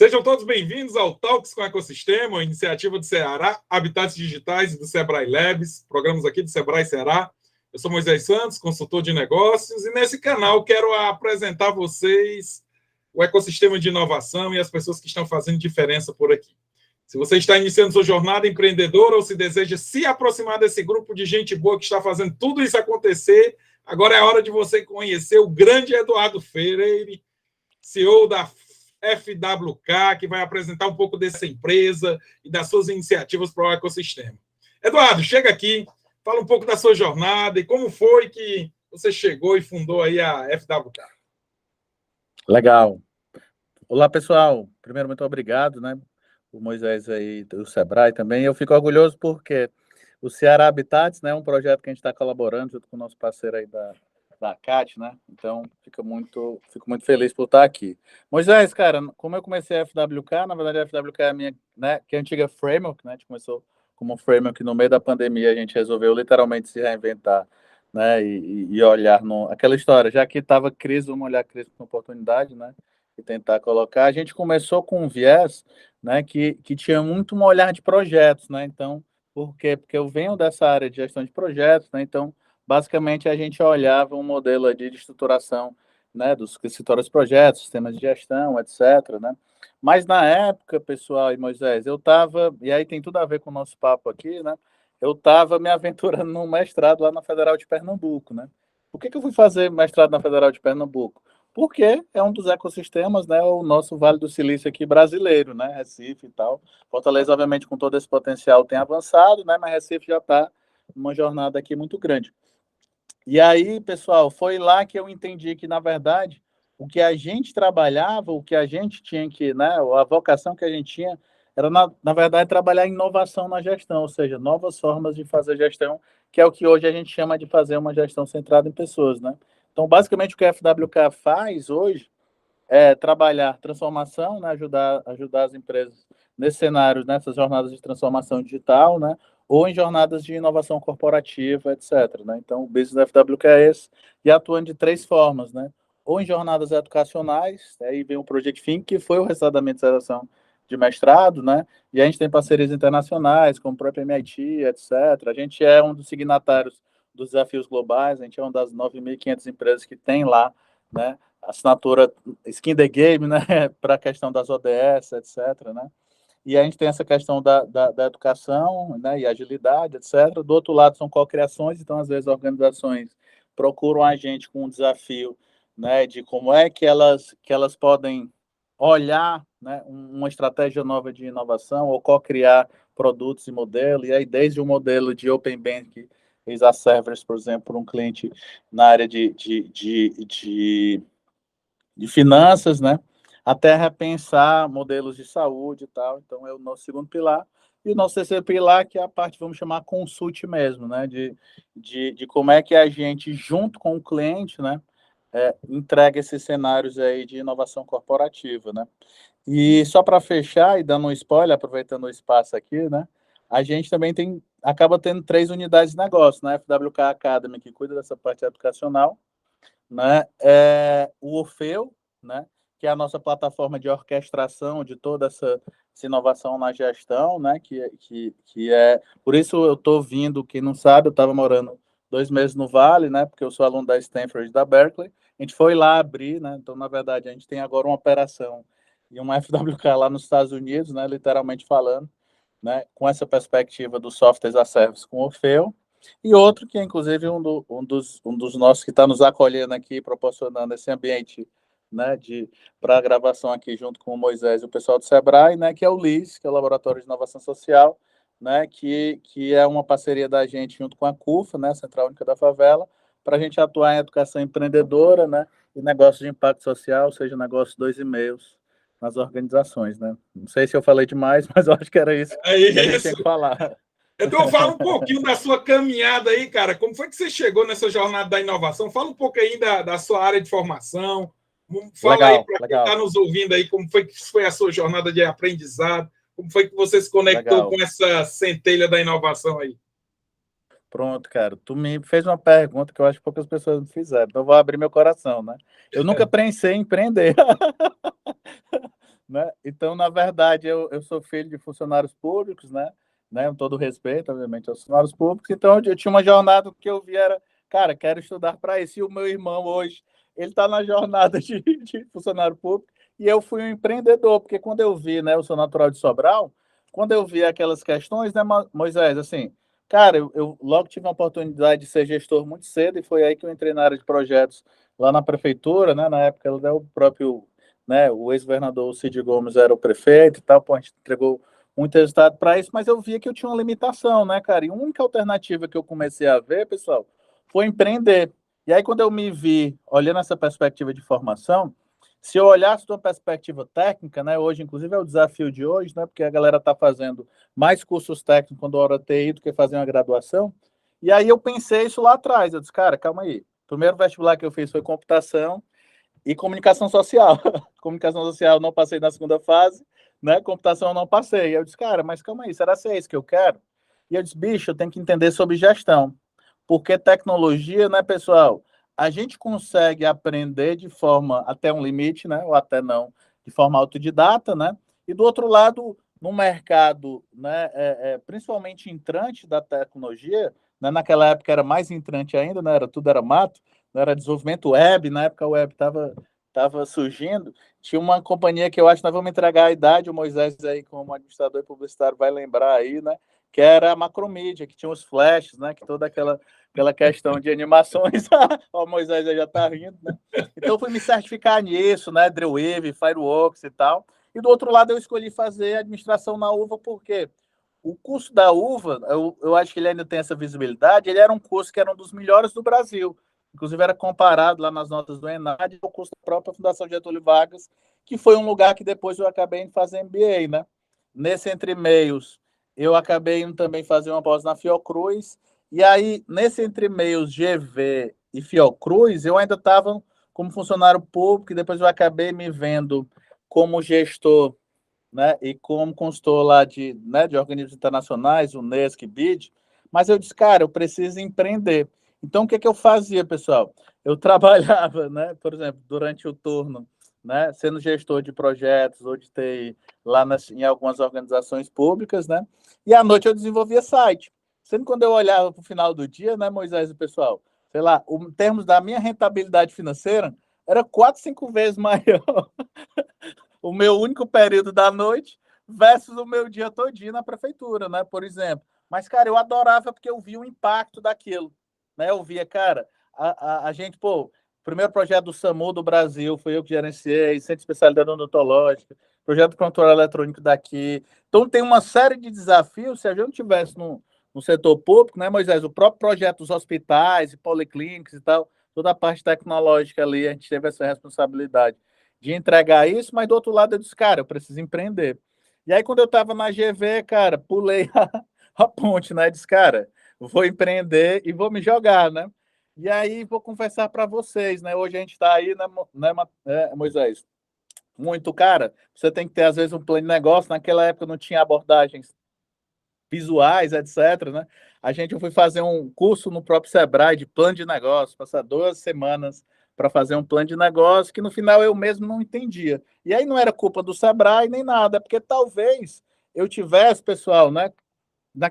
Sejam todos bem-vindos ao Talks com Ecossistema, uma iniciativa do Ceará, Habitats Digitais e do Sebrae Labs, programas aqui do Sebrae Ceará. Eu sou Moisés Santos, consultor de negócios, e nesse canal quero apresentar a vocês o ecossistema de inovação e as pessoas que estão fazendo diferença por aqui. Se você está iniciando sua jornada empreendedora ou se deseja se aproximar desse grupo de gente boa que está fazendo tudo isso acontecer, agora é a hora de você conhecer o grande Eduardo Freire, CEO da FWK, que vai apresentar um pouco dessa empresa e das suas iniciativas para o ecossistema. Eduardo, chega aqui, fala um pouco da sua jornada e como foi que você chegou e fundou aí a FWK. Legal. Olá, pessoal. Primeiro, muito obrigado, né? O Moisés aí do Sebrae também. Eu fico orgulhoso porque o Ceará Habitats, né, é um projeto que a gente está colaborando junto com o nosso parceiro aí da CAT, né? Então, fico muito feliz por estar aqui. Moisés, cara, como eu comecei a FWK, na verdade a FWK é a minha, né, que é a antiga framework, né? A gente começou como framework no meio da pandemia, a gente resolveu literalmente se reinventar, né? E olhar aquela história, já que estava crise, vamos olhar a crise como oportunidade, né? E tentar colocar. A gente começou com um viés, né, que tinha muito um olhar de projetos, né? Então, por quê? Porque eu venho dessa área de gestão de projetos, né? Então, basicamente, a gente olhava um modelo de estruturação, né, dos escritórios de projetos, sistemas de gestão, etc., né? Mas na época, pessoal e Moisés, eu estava, e aí tem tudo a ver com o nosso papo aqui, né? Eu estava me aventurando num mestrado lá na Federal de Pernambuco, né? Por que eu fui fazer mestrado na Federal de Pernambuco? Porque é um dos ecossistemas, né, o nosso Vale do Silício aqui brasileiro, né, Recife e tal. Fortaleza, obviamente, com todo esse potencial tem avançado, né, mas Recife já está numa jornada aqui muito grande. E aí, pessoal, foi lá que eu entendi que, na verdade, o que a gente trabalhava, o que a gente tinha que, né, a vocação que a gente tinha, era, na verdade, trabalhar em inovação na gestão, ou seja, novas formas de fazer gestão, que é o que hoje a gente chama de fazer uma gestão centrada em pessoas, né? Então, basicamente, o que a FWK faz hoje é trabalhar transformação, né, ajudar as empresas nesse cenário, nessas jornadas de transformação digital, né, ou em jornadas de inovação corporativa, etc., né? Então, o Business FWK é esse, e atuando de três formas, né? Ou em jornadas educacionais, aí vem o Project Think, que foi o resultado da minha de mestrado, né? E a gente tem parcerias internacionais, como o próprio MIT, etc. A gente é um dos signatários dos desafios globais, a gente é uma das 9.500 empresas que tem lá, né, assinatura Skin the Game, né, para a questão das ODS, etc., né? E a gente tem essa questão da educação, né, e agilidade, etc. Do outro lado, são cocriações, então, às vezes, organizações procuram a gente com um desafio, né, de como é que elas podem olhar, né, uma estratégia nova de inovação ou co-criar produtos e modelos, e aí desde um modelo de Open Bank, as servers, por exemplo, um cliente na área de finanças, né? Até repensar modelos de saúde e tal. Então, é o nosso segundo pilar. E o nosso terceiro pilar, que é a parte, vamos chamar, consult mesmo, né? De como é que a gente, junto com o cliente, né? Entrega esses cenários aí de inovação corporativa, né? E só para fechar e dando um spoiler, aproveitando o espaço aqui, né? A gente também acaba tendo 3 unidades de negócio, né? FWK Academy, que cuida dessa parte educacional, né? O Orfeu, né? Que é a nossa plataforma de orquestração de toda essa inovação na gestão, né? Que é por isso eu estou vindo, quem não sabe, eu estava morando 2 meses no Vale, né? Porque eu sou aluno da Stanford e da Berkeley. A gente foi lá abrir, né? Então, na verdade, a gente tem agora uma operação e uma FWK lá nos Estados Unidos, né? Literalmente falando, né? Com essa perspectiva do software as a service com o Orfeu. E outro que é, inclusive, um dos nossos que está nos acolhendo aqui, proporcionando esse ambiente, né, para a gravação aqui junto com o Moisés e o pessoal do Sebrae, né, que é o LIS, que é o Laboratório de Inovação Social, né, que é uma parceria da gente junto com a CUFA, né, Central Única da Favela, para a gente atuar em educação empreendedora, né, e negócio de impacto social, ou seja, negócio 2,5 nas organizações, né. Não sei se eu falei demais, mas eu acho que era isso que a gente tinha que falar. Então, fala um pouquinho da sua caminhada aí, cara. Como foi que você chegou nessa jornada da inovação? Fala um pouco aí da sua área de formação. Fala Legal, aí para quem legal. está nos ouvindo aí, como foi que foi a sua jornada de aprendizado? Como foi que você se conectou Legal. com essa centelha da inovação aí? Pronto, cara. Tu me fez uma pergunta que eu acho que poucas pessoas me fizeram. Então, eu vou abrir meu coração, né? Eu nunca pensei em empreender. né? Então, na verdade, eu sou filho de funcionários públicos, né? Com todo respeito, obviamente, aos funcionários públicos. Então, eu tinha uma jornada que eu vi era, cara, quero estudar para isso. E o meu irmão hoje, ele está na jornada de funcionário público e eu fui um empreendedor, porque quando eu vi, né, eu sou natural de Sobral, quando eu vi aquelas questões, né, Moisés, assim, cara, eu logo tive a oportunidade de ser gestor muito cedo e foi aí que eu entrei na área de projetos lá na prefeitura, né? Na época, o próprio, né, o ex-governador Cid Gomes era o prefeito e tal, pô, a gente entregou muito resultado para isso, mas eu via que eu tinha uma limitação, né, cara? E a única alternativa que eu comecei a ver, pessoal, foi empreender. E aí, quando eu me vi olhando essa perspectiva de formação, se eu olhasse de uma perspectiva técnica, né, hoje, inclusive, é o desafio de hoje, né, porque a galera está fazendo mais cursos técnicos quando hora TI do que fazer uma graduação. E aí eu pensei isso lá atrás, eu disse, cara, calma aí. O primeiro vestibular que eu fiz foi computação e comunicação social. Comunicação social não passei na segunda fase, né? Computação eu não passei. Eu disse, cara, mas calma aí, será que é isso que eu quero? E eu disse, bicho, eu tenho que entender sobre gestão. Porque tecnologia, né, pessoal? A gente consegue aprender de forma até um limite, né? Ou até não, de forma autodidata, né? E do outro lado, no mercado, né, principalmente entrante da tecnologia, né, naquela época era mais entrante ainda, né, tudo era mato, não era desenvolvimento web, na época a web estava surgindo, tinha uma companhia que eu acho que nós vamos entregar a idade, o Moisés aí como administrador e publicitário vai lembrar aí, né, que era a Macromedia, que tinha os flashes, né, que toda aquela questão de animações, o Moisés já está rindo, né, então fui me certificar nisso, né, Dreamweaver, Fireworks e tal, e do outro lado eu escolhi fazer administração na UVA, porque o curso da UVA, eu acho que ele ainda tem essa visibilidade, ele era um curso que era um dos melhores do Brasil. Inclusive era comparado lá nas notas do ENAD ao curso da própria Fundação Getúlio Vargas, que foi um lugar que depois eu acabei em fazer MBA, né? Nesse entre meios, eu acabei em também fazer uma pós na Fiocruz, e aí, nesse entre meios GV e Fiocruz, eu ainda estava como funcionário público, e depois eu acabei me vendo como gestor, né, e como consultor lá de organismos internacionais, Unesco, BID, mas eu disse, cara, eu preciso empreender. Então, o que eu fazia, pessoal? Eu trabalhava, né, por exemplo, durante o turno, né, sendo gestor de projetos ou de TI lá em algumas organizações públicas, né, e à noite eu desenvolvia site. Sendo quando eu olhava para o final do dia, né, Moisés e pessoal, sei lá, em termos da minha rentabilidade financeira, era 4, 5 vezes maior o meu único período da noite versus o meu dia todinho na prefeitura, né? Por exemplo. Mas, cara, eu adorava porque eu via o impacto daquilo, né? Eu via, cara, a gente, pô, o primeiro projeto do SAMU do Brasil foi eu que gerenciei, Centro de Especialidade Odontológica, projeto de controle eletrônico daqui. Então, tem uma série de desafios, se a gente tivesse no setor público, né, Moisés? O próprio projeto dos hospitais e policlínicas e tal, toda a parte tecnológica ali, a gente teve essa responsabilidade de entregar isso, mas do outro lado eu disse, cara, eu preciso empreender. E aí, quando eu estava na GV, cara, pulei a ponte, né? Disse, cara, vou empreender e vou me jogar, né? E aí, vou confessar para vocês, né? Hoje a gente está aí, né, Moisés? Muito, cara, você tem que ter, às vezes, um plano de negócio. Naquela época não tinha abordagens visuais, etc, né? Eu fui fazer um curso no próprio Sebrae de plano de negócio, passar 2 semanas para fazer um plano de negócio que no final eu mesmo não entendia. E aí não era culpa do Sebrae nem nada, porque talvez eu tivesse, pessoal, né?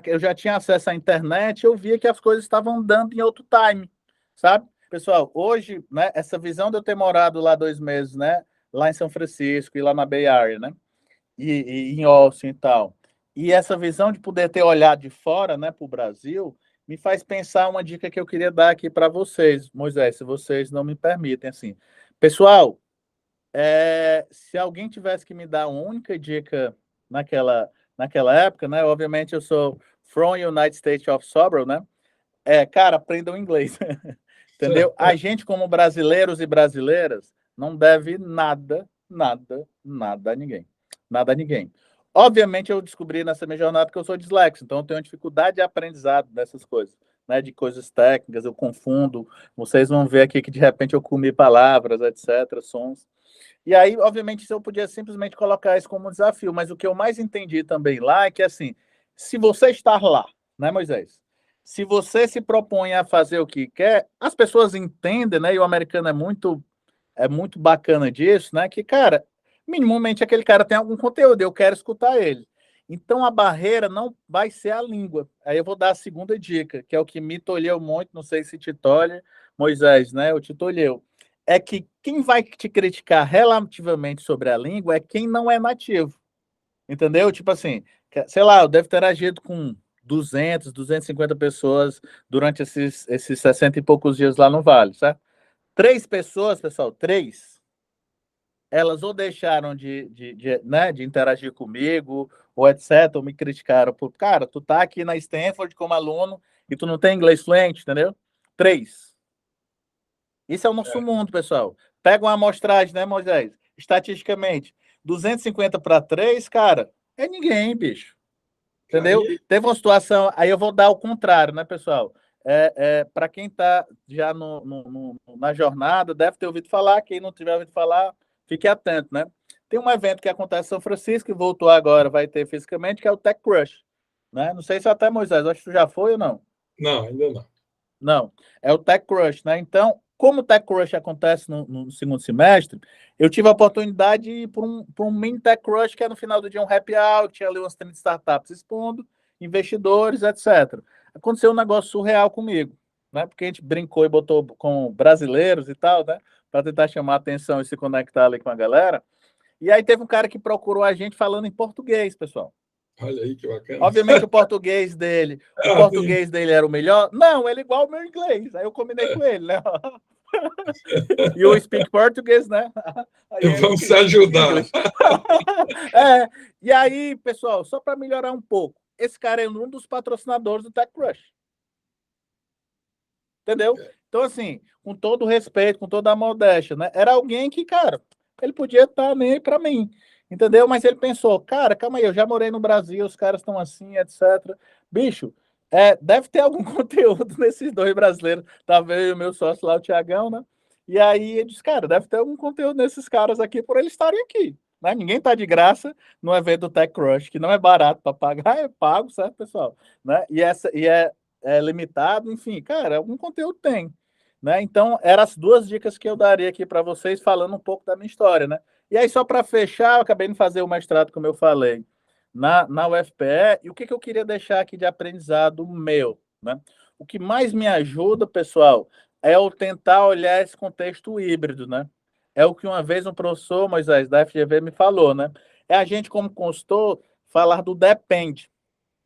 Eu já tinha acesso à internet, eu via que as coisas estavam dando em outro time, sabe? Pessoal, hoje, né, essa visão de eu ter morado lá 2 meses, né, lá em São Francisco e lá na Bay Area, né, e em Austin e tal, e essa visão de poder ter olhado de fora, né, para o Brasil, me faz pensar uma dica que eu queria dar aqui para vocês, Moisés, se vocês não me permitem, assim. Pessoal, se alguém tivesse que me dar uma única dica naquela época, né? Obviamente eu sou from United States of Sobral, né? Cara, aprendam inglês. Entendeu? A gente, como brasileiros e brasileiras, não deve nada, nada, nada a ninguém. Nada a ninguém. Obviamente, eu descobri nessa minha jornada que eu sou dislexo, então eu tenho dificuldade de aprendizado dessas coisas, né? De coisas técnicas, eu confundo. Vocês vão ver aqui que de repente eu comi palavras, etc., sons. E aí, obviamente, eu podia simplesmente colocar isso como desafio, mas o que eu mais entendi também lá é que, assim, se você estar lá, né, Moisés? Se você se propõe a fazer o que quer, as pessoas entendem, né? E o americano é muito bacana disso, né? Que, cara, minimamente aquele cara tem algum conteúdo, eu quero escutar ele. Então a barreira não vai ser a língua. Aí eu vou dar a segunda dica, que é o que me tolheu muito, não sei se te tolhe, Moisés, né? Eu te tolheu. É que quem vai te criticar relativamente sobre a língua é quem não é nativo. Entendeu? Tipo assim, sei lá, eu devo ter agido com 250 pessoas durante esses 60 e poucos dias lá no Vale, certo? 3 pessoas, pessoal, 3, elas ou deixaram né, de interagir comigo, ou etc., ou me criticaram por, cara, tu tá aqui na Stanford como aluno e tu não tem inglês fluente, entendeu? 3. Isso é o nosso mundo, pessoal. Pega uma amostragem, né, Moisés? Estatisticamente, 250 para 3, cara, é ninguém, bicho. Entendeu? Aí, Teve uma situação, aí eu vou dar o contrário, né, pessoal? Para quem está já na jornada, deve ter ouvido falar, quem não tiver ouvido falar, fique atento, né? Tem um evento que acontece em São Francisco, e voltou agora, vai ter fisicamente, que é o Tech Crush. Né? Não sei se até Moisés, acho que tu já foi ou não. não, ainda não. Não, é o Tech Crush, né? Então, como o Tech Crush acontece no segundo semestre, eu tive a oportunidade de ir para um mini Tech Crush, que é no final do dia um happy hour, que tinha ali umas 30 startups expondo, investidores, etc. Aconteceu um negócio surreal comigo, né? Porque a gente brincou e botou com brasileiros e tal, né? Para tentar chamar a atenção e se conectar ali com a galera. E aí teve um cara que procurou a gente falando em português, pessoal. Olha aí que bacana. Obviamente o português dele era o melhor. Não, ele é igual ao meu inglês. Aí eu combinei com ele, né? You speak português, né? Vamos se ajudar. E aí, pessoal, só para melhorar um pouco, esse cara é um dos patrocinadores do Tech Crush. Entendeu? Então, assim, com todo o respeito, com toda a modéstia, né? Era alguém que, cara, ele podia estar nem aí para mim, entendeu? Mas ele pensou, cara, calma aí, eu já morei no Brasil, os caras estão assim, etc. Bicho, deve ter algum conteúdo nesses 2 brasileiros. Tava eu e o meu sócio lá, o Tiagão, né? E aí ele disse, cara, deve ter algum conteúdo nesses caras aqui por eles estarem aqui. Né? Ninguém tá de graça no evento do Tech Crush, que não é barato para pagar, é pago, certo, pessoal? Né? É limitado, enfim, cara, algum conteúdo tem. Né? Então, eram as 2 dicas que eu daria aqui para vocês, falando um pouco da minha história. Né? E aí, só para fechar, eu acabei de fazer o mestrado, como eu falei, na UFPE, e o que eu queria deixar aqui de aprendizado meu? Né? O que mais me ajuda, pessoal, é eu tentar olhar esse contexto híbrido. Né? É o que uma vez um professor, Moisés, da FGV, me falou. Né? É a gente, como consultor, falar do depende.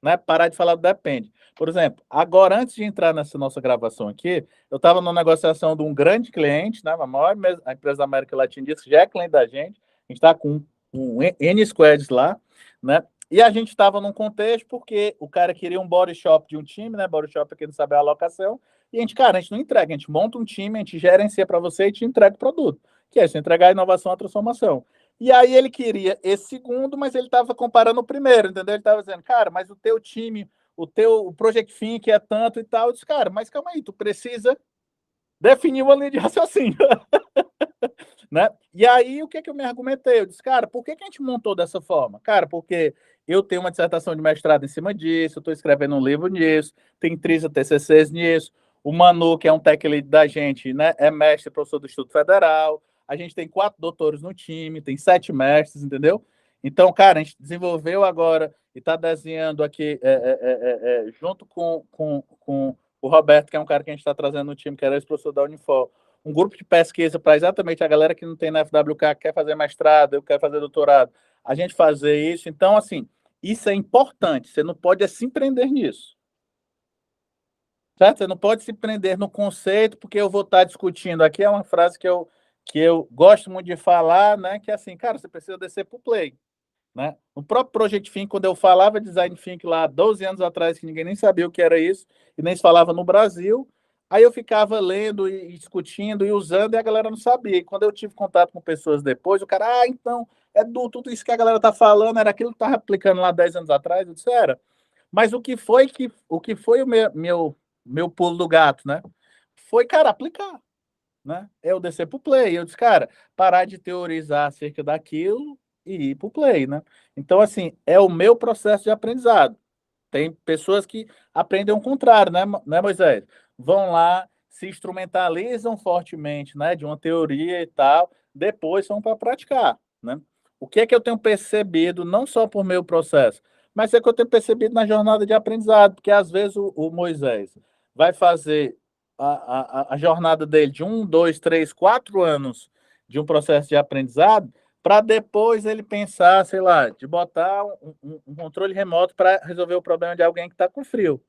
Né? Parar de falar do depende. Por exemplo, agora, antes de entrar nessa nossa gravação aqui, eu estava numa negociação de um grande cliente, né? A maior a empresa da América Latina disse que já é cliente da gente. A gente está com um N squads lá, né? E a gente estava num contexto porque o cara queria um body shop de um time, né? Body shop é quem não sabe a alocação. E a gente, cara, a gente não entrega, a gente monta um time, a gente gerencia para você e te entrega o produto. Que é isso, entregar a inovação, a transformação. E aí ele queria esse segundo, mas ele estava comparando o primeiro, entendeu? Ele estava dizendo, cara, mas o teu time, o Project Think é tanto e tal. Eu disse, cara, mas calma aí, tu precisa definir uma linha de raciocínio. Né? E aí, o que eu me argumentei? Eu disse, cara, por que a gente montou dessa forma? Cara, porque eu tenho uma dissertação de mestrado em cima disso, eu estou escrevendo um livro nisso, tem 30 TCCs nisso, o Manu, que é um tech lead da gente, né, é mestre, professor do Instituto Federal, a gente tem 4 doutores no time, tem 7 mestres, entendeu? Então, cara, a gente desenvolveu agora e está desenhando aqui, junto com o Roberto, que é um cara que a gente está trazendo no time, que era ex-professor da Unifor, um grupo de pesquisa para exatamente a galera que não tem na FWK, quer fazer mestrado, eu quero fazer doutorado, a gente fazer isso. Então, assim, isso é importante. Você não pode se prender nisso. Certo? Você não pode se prender no conceito, porque eu vou estar discutindo aqui. É uma frase que eu gosto muito de falar, né? Que é assim, cara, você precisa descer para o play. Né? No próprio Project Think, quando eu falava Design Think lá 12 anos atrás, que ninguém nem sabia o que era isso, e nem se falava no Brasil, aí eu ficava lendo e discutindo e usando, e a galera não sabia. E quando eu tive contato com pessoas depois, o cara, então, tudo isso que a galera tá falando, era aquilo que estava aplicando lá 10 anos atrás, eu disse, era. Mas o que foi o meu pulo do gato, né? Foi, cara, aplicar. Né? Eu descer para o play. Eu disse, cara, parar de teorizar acerca daquilo e ir para o play, né? Então, assim, é o meu processo de aprendizado. Tem pessoas que aprendem o contrário, né, Moisés? Vão lá, se instrumentalizam fortemente, né, de uma teoria e tal, depois vão para praticar, né? o que é que eu tenho percebido, não só por meu processo, mas é que eu tenho percebido na jornada de aprendizado, porque às vezes o Moisés vai fazer a jornada dele de 1, 2, 3, 4 anos de um processo de aprendizado, para depois ele pensar, sei lá, de botar um controle remoto para resolver o problema de alguém que está com frio.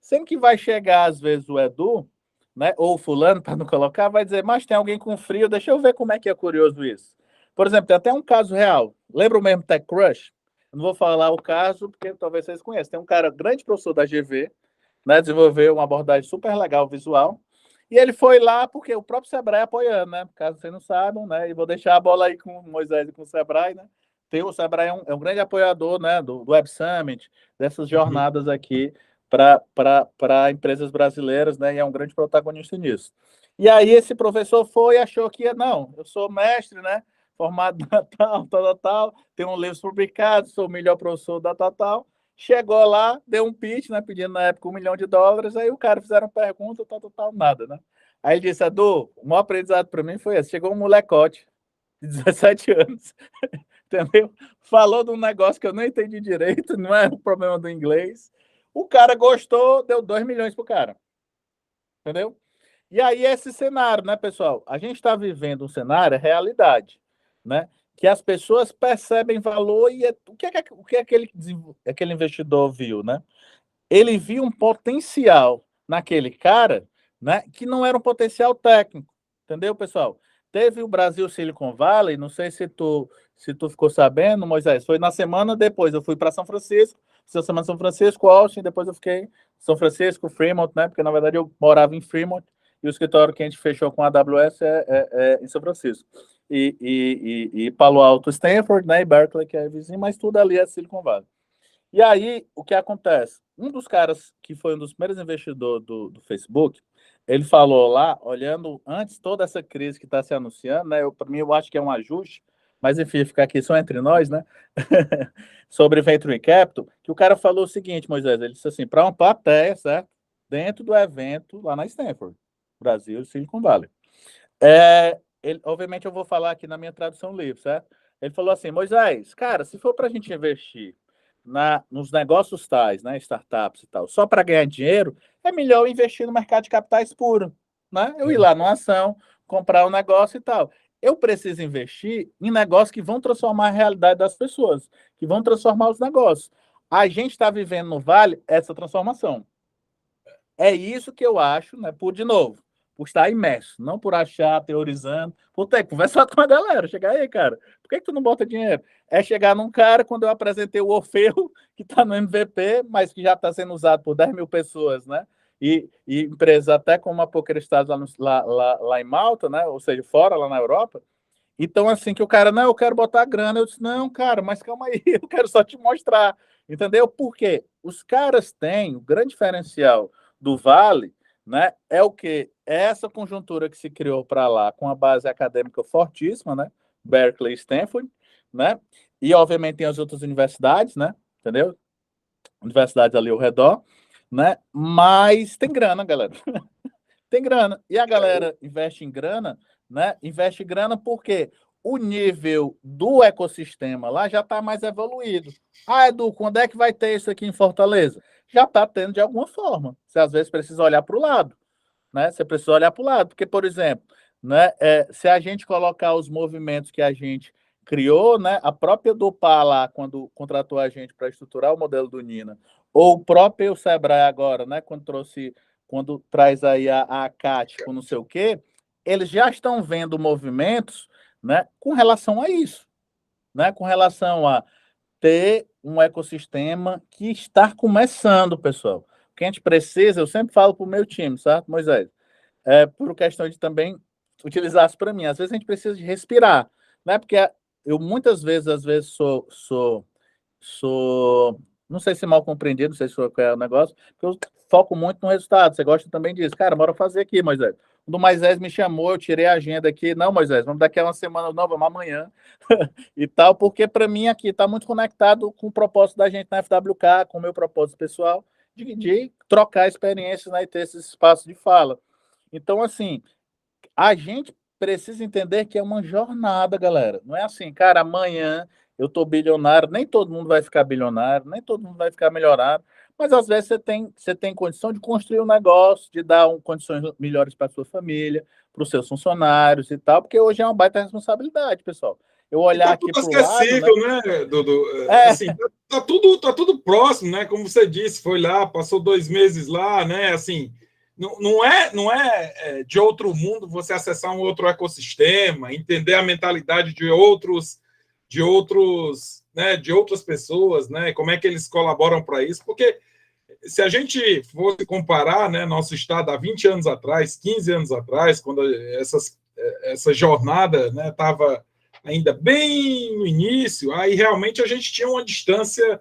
Sendo que vai chegar, às vezes, o Edu, né, ou o fulano, para não colocar, vai dizer, mas tem alguém com frio, deixa eu ver como é que é curioso isso. Por exemplo, tem até um caso real. Lembra o mesmo TechCrush? Eu não vou falar o caso, porque talvez vocês conheçam. Tem um cara, grande professor da GV, né, desenvolveu uma abordagem super legal visual, e ele foi lá porque o próprio Sebrae apoiando, né? Caso vocês não saibam, né? E vou deixar a bola aí com o Moisés e com o Sebrae, né? Tem o Sebrae é um grande apoiador, né? Do Web Summit, dessas jornadas aqui para empresas brasileiras, né? E é um grande protagonista nisso. E aí esse professor foi e achou que, não, eu sou mestre, né? Formado na tal, tenho um livro publicado, sou o melhor professor da tal. Chegou lá, deu um pitch, né? Pedindo na época $1 milhão, aí o cara fizeram pergunta, tal, nada, né? Aí ele disse, Edu, o maior aprendizado para mim foi esse. Chegou um molecote de 17 anos, entendeu? Falou de um negócio que eu não entendi direito, não é o problema do inglês. O cara gostou, deu 2 milhões pro cara, entendeu? E aí esse cenário, né, pessoal? A gente está vivendo um cenário, é realidade, né? Que as pessoas percebem valor e o que aquele investidor viu, né? Ele viu um potencial naquele cara, né, que não era um potencial técnico, entendeu, pessoal? Teve o Brasil Silicon Valley, não sei se tu ficou sabendo, Moisés, foi na semana depois, eu fui para São Francisco, fiz a semana de São Francisco, Austin, depois eu fiquei em São Francisco, Fremont, né, porque na verdade eu morava em Fremont, e o escritório que a gente fechou com a AWS é em São Francisco. E Palo Alto, Stanford, né, e Berkeley, que é vizinho, mas tudo ali é Silicon Valley. E aí, o que acontece? Um dos caras que foi um dos primeiros investidores do Facebook, ele falou lá, olhando antes toda essa crise que está se anunciando, né? Para mim, eu acho que é um ajuste, mas enfim, ficar aqui só entre nós, né? Sobre Venture Capital, que o cara falou o seguinte, Moisés, ele disse assim, para uma plateia, certo? Dentro do evento lá na Stanford, Brasil, Silicon Valley. Obviamente, eu vou falar aqui na minha tradução livre, certo? Ele falou assim, Moisés, cara, se for para a gente investir nos negócios tais, né, startups e tal, só para ganhar dinheiro, é melhor investir no mercado de capitais puro, né? Eu ir lá numa ação, comprar um negócio e tal. Eu preciso investir em negócios que vão transformar a realidade das pessoas, que vão transformar os negócios. A gente está vivendo no Vale essa transformação. É isso que eu acho, né? De novo, por estar imerso, não por achar, teorizando, por ter que conversar com a galera. Chegar aí, cara, por que tu não bota dinheiro? É chegar num cara, quando eu apresentei o Orfeu, que está no MVP, mas que já está sendo usado por 10 mil pessoas, né? E empresas até como a PokerStars lá em Malta, né? Ou seja, fora, lá na Europa. Então, assim, que o cara, não, eu quero botar grana. Eu disse, não, cara, mas calma aí, eu quero só te mostrar. Entendeu? Por quê? Os caras têm o grande diferencial do Vale, né? É o que? É essa conjuntura que se criou para lá, com a base acadêmica fortíssima, né? Berkeley e Stanford, né? E, obviamente, tem as outras universidades, né? Entendeu? Universidades ali ao redor, né? Mas tem grana, galera. Tem grana. E a galera investe em grana, né? Investe em grana porque o nível do ecossistema lá já está mais evoluído. Ah, Edu, quando é que vai ter isso aqui em Fortaleza? Já está tendo de alguma forma. Você às vezes precisa olhar para o lado, né? Você precisa olhar para o lado, porque, por exemplo, né, se a gente colocar os movimentos que a gente criou, né, a própria Dupar lá, quando contratou a gente para estruturar o modelo do Nina, ou o próprio Sebrae agora, né, quando traz aí a CAT com não sei o quê, eles já estão vendo movimentos, né, com relação a isso, né, com relação a ter um ecossistema que está começando, pessoal. O que a gente precisa, eu sempre falo para o meu time, certo, Moisés? Por questão de também utilizar isso para mim. Às vezes a gente precisa de respirar, né? Porque eu muitas vezes, às vezes, sou não sei se mal compreendido, não sei se qual é o negócio, porque eu foco muito no resultado. Você gosta também disso. Cara, bora fazer aqui, Moisés. O Moisés me chamou, eu tirei a agenda aqui. Não, Moisés, vamos daqui a uma semana, não, vamos amanhã. E tal, porque para mim aqui está muito conectado com o propósito da gente na FWK, com o meu propósito pessoal, de trocar experiências, né, e ter esse espaço de fala. Então, assim, a gente precisa entender que é uma jornada, galera. Não é assim, cara, amanhã eu tô bilionário, nem todo mundo vai ficar bilionário, nem todo mundo vai ficar milionário, mas às vezes você tem condição de construir um negócio, de dar condições melhores para sua família, para os seus funcionários e tal, porque hoje é uma baita responsabilidade, pessoal. Eu E olhar tá aqui tudo para o lado, né? acessível, né, Dudu? É, Assim, tá tudo próximo, né? Como você disse, foi lá, passou 2 meses lá, né? Assim, não é de outro mundo você acessar um outro ecossistema, entender a mentalidade de outras pessoas, né? Como é que eles colaboram para isso? Porque se a gente fosse comparar, né, nosso estado há 20 anos atrás, 15 anos atrás, quando essa jornada, né, estava ainda bem no início, aí realmente a gente tinha uma distância,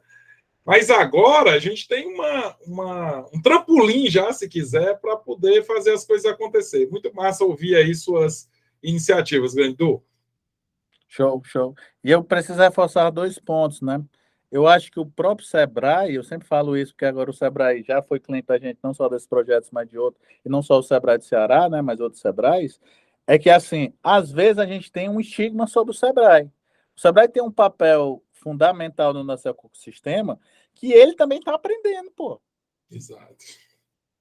mas agora a gente tem um trampolim já, se quiser, para poder fazer as coisas acontecer. Muito massa ouvir aí suas iniciativas, Grandu. show, show. E eu preciso reforçar 2 pontos, né? Eu acho que o próprio Sebrae, eu sempre falo isso, porque agora o Sebrae já foi cliente da gente, não só desses projetos, mas de outros, e não só o Sebrae do Ceará, né, mas outros Sebrais, é que, assim, às vezes a gente tem um estigma sobre o Sebrae. O Sebrae tem um papel fundamental no nosso ecossistema, que ele também está aprendendo, pô. Exato.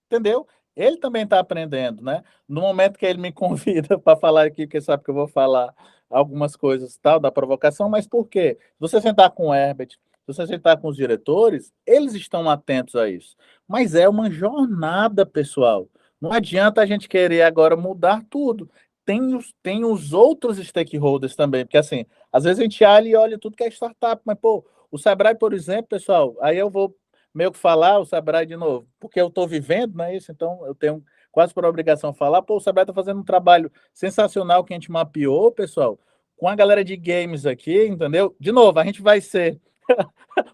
Entendeu? Ele também está aprendendo, né? No momento que ele me convida para falar aqui, porque sabe que eu vou falar algumas coisas tal da provocação, mas por quê? Se você sentar com o Herbert, se você sentar com os diretores, eles estão atentos a isso. Mas é uma jornada, pessoal. Não adianta a gente querer agora mudar tudo. Tem os outros stakeholders também, porque assim, às vezes a gente olha tudo que é startup, mas pô, o Sebrae, por exemplo, pessoal, aí eu vou meio que falar o Sebrae de novo, porque eu estou vivendo, não é isso? Então eu tenho quase por obrigação falar, pô, o Sebrae está fazendo um trabalho sensacional que a gente mapeou, pessoal, com a galera de games aqui, entendeu? De novo, a gente vai ser,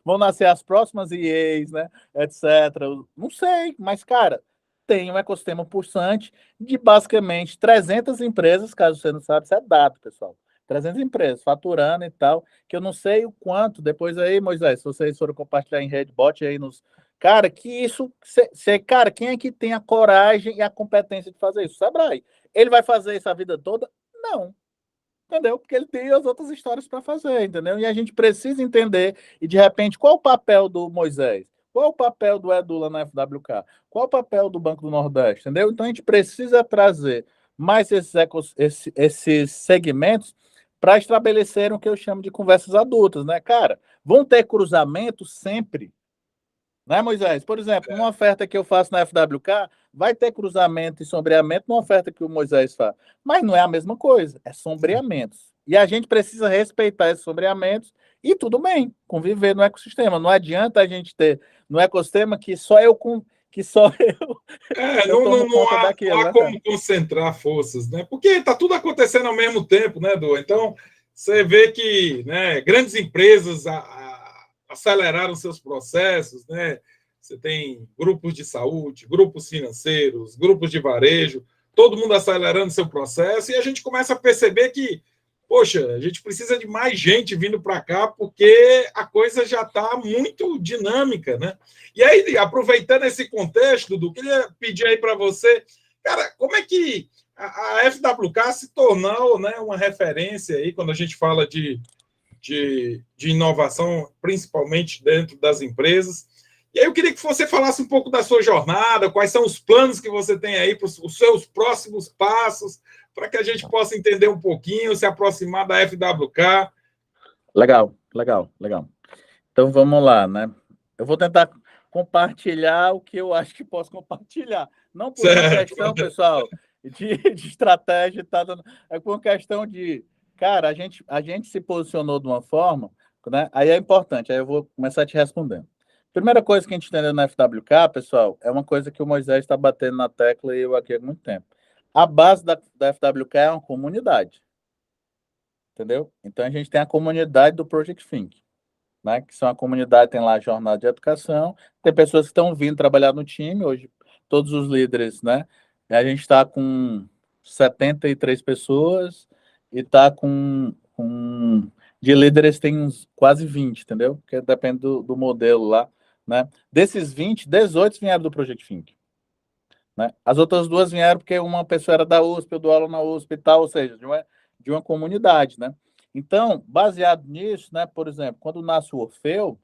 vão nascer as próximas EAs, né, etc. Não sei, mas, cara, tem um ecossistema pulsante de basicamente 300 empresas, caso você não sabe, isso é dado, pessoal. 300 empresas faturando e tal, que eu não sei o quanto, depois aí, Moisés, se vocês forem compartilhar em rede, bote aí nos... Cara, que isso... Cara, quem é que tem a coragem e a competência de fazer isso? Sebrae. Ele vai fazer isso a vida toda? Não. Entendeu? Porque ele tem as outras histórias para fazer, entendeu? E a gente precisa entender, e de repente, qual o papel do Moisés? Qual o papel do Edula na FWK? Qual o papel do Banco do Nordeste? Entendeu? Então a gente precisa trazer mais esses segmentos para estabelecer o que eu chamo de conversas adultas, né? Cara, vão ter cruzamentos sempre, né, Moisés? Por exemplo, numa oferta que eu faço na FWK, vai ter cruzamento e sombreamento numa oferta que o Moisés faz. Mas não é a mesma coisa, é sombreamentos. E a gente precisa respeitar esses sombreamentos e tudo bem, conviver no ecossistema. Não adianta a gente ter no ecossistema que só eu tomo conta Não daquilo, há né, cara? como concentrar forças, né? Porque está tudo acontecendo ao mesmo tempo, né, Du? Então, você vê que, né, grandes empresas aceleraram seus processos, né? Você tem grupos de saúde, grupos financeiros, grupos de varejo, todo mundo acelerando seu processo, e a gente começa a perceber que, poxa, a gente precisa de mais gente vindo para cá, porque a coisa já está muito dinâmica, né? E aí, aproveitando esse contexto, Dudu, queria pedir aí para você, cara, como é que a FWK se tornou, né, uma referência aí quando a gente fala de inovação, principalmente dentro das empresas. E aí eu queria que você falasse um pouco da sua jornada, quais são os planos que você tem aí para os seus próximos passos, para que a gente possa entender um pouquinho, se aproximar da FWK. Legal, legal, legal. Então vamos lá, né? Eu vou tentar compartilhar o que eu acho que posso compartilhar. Não por uma Certo. questão, pessoal, de estratégia, tá dando, é por uma questão de, cara, a gente se posicionou de uma forma, né? Aí é importante, aí eu vou começar te respondendo. Primeira coisa que a gente entendeu na FWK, pessoal, é uma coisa que o Moisés está batendo na tecla e eu aqui há muito tempo. A base da FWK é uma comunidade, entendeu? Então a gente tem a comunidade do Project Think, né, que são a comunidade, tem lá a jornada de educação, tem pessoas que estão vindo trabalhar no time, hoje todos os líderes, né, a gente está com 73 pessoas e está de líderes tem uns quase 20, entendeu? Porque depende do modelo lá, né? Desses 20, 18 vieram do Project Think. né? As outras duas vieram porque uma pessoa era da USP, eu dou aula na USP e tal, ou seja, de uma comunidade, né? Então, baseado nisso, né, por exemplo, quando nasce o Orfeu,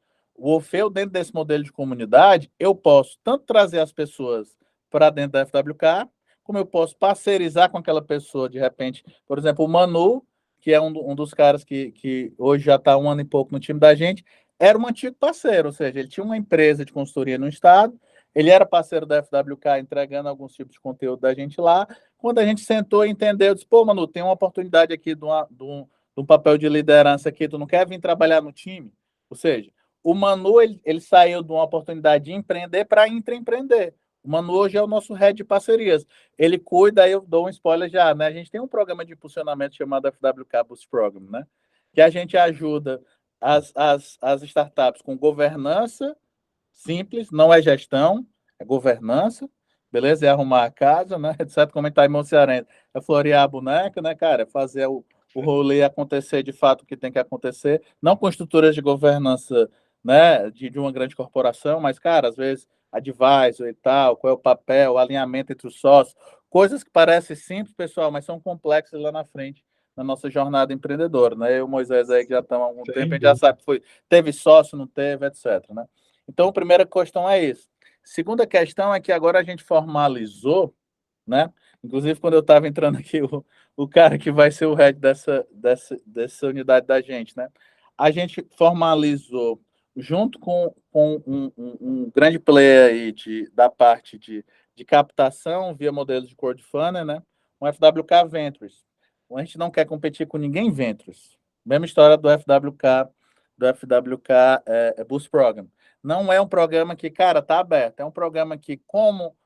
dentro desse modelo de comunidade, eu posso tanto trazer as pessoas para dentro da FWK, como eu posso parceirizar com aquela pessoa, de repente, por exemplo, o Manu, que é um dos caras que hoje já está um ano e pouco no time da gente, era um antigo parceiro, ou seja, ele tinha uma empresa de consultoria no estado, ele era parceiro da FWK, entregando alguns tipos de conteúdo da gente lá. Quando a gente sentou e entendeu, disse, pô, Manu, tem uma oportunidade aqui de um papel de liderança aqui, tu não quer vir trabalhar no time? Ou seja, o Manu, ele saiu de uma oportunidade de empreender para intraempreender. O Manu hoje é o nosso head de parcerias. Ele cuida, aí eu dou um spoiler já, né? A gente tem um programa de impulsionamento chamado FWK Boost Program, né? Que a gente ajuda as startups com governança simples, não é gestão, é governança, beleza? É arrumar a casa, né? Etc. Como está em Monte-Cearense, é florear a boneca, né, cara? É fazer o rolê acontecer de fato o que tem que acontecer, não com estruturas de governança, né, de uma grande corporação, mas, cara, às vezes advisor e tal, qual é o papel, o alinhamento entre os sócios, coisas que parecem simples, pessoal, mas são complexas lá na frente, na nossa jornada empreendedora, né? Eu e o Moisés aí que já estamos há algum tempo, a gente já sabe que teve sócio, não teve, etc, né? Então, a primeira questão é isso. Segunda questão é que agora a gente formalizou, né? Inclusive, quando eu estava entrando aqui, o cara que vai ser o head dessa unidade da gente, né? A gente formalizou, junto com um grande player aí da parte de captação via modelos de crowdfunding, né? Um FWK Ventures. A gente não quer competir com ninguém em Ventures. Mesma história do FWK Boost Program. Não é um programa que, cara, tá aberto. É um programa que, como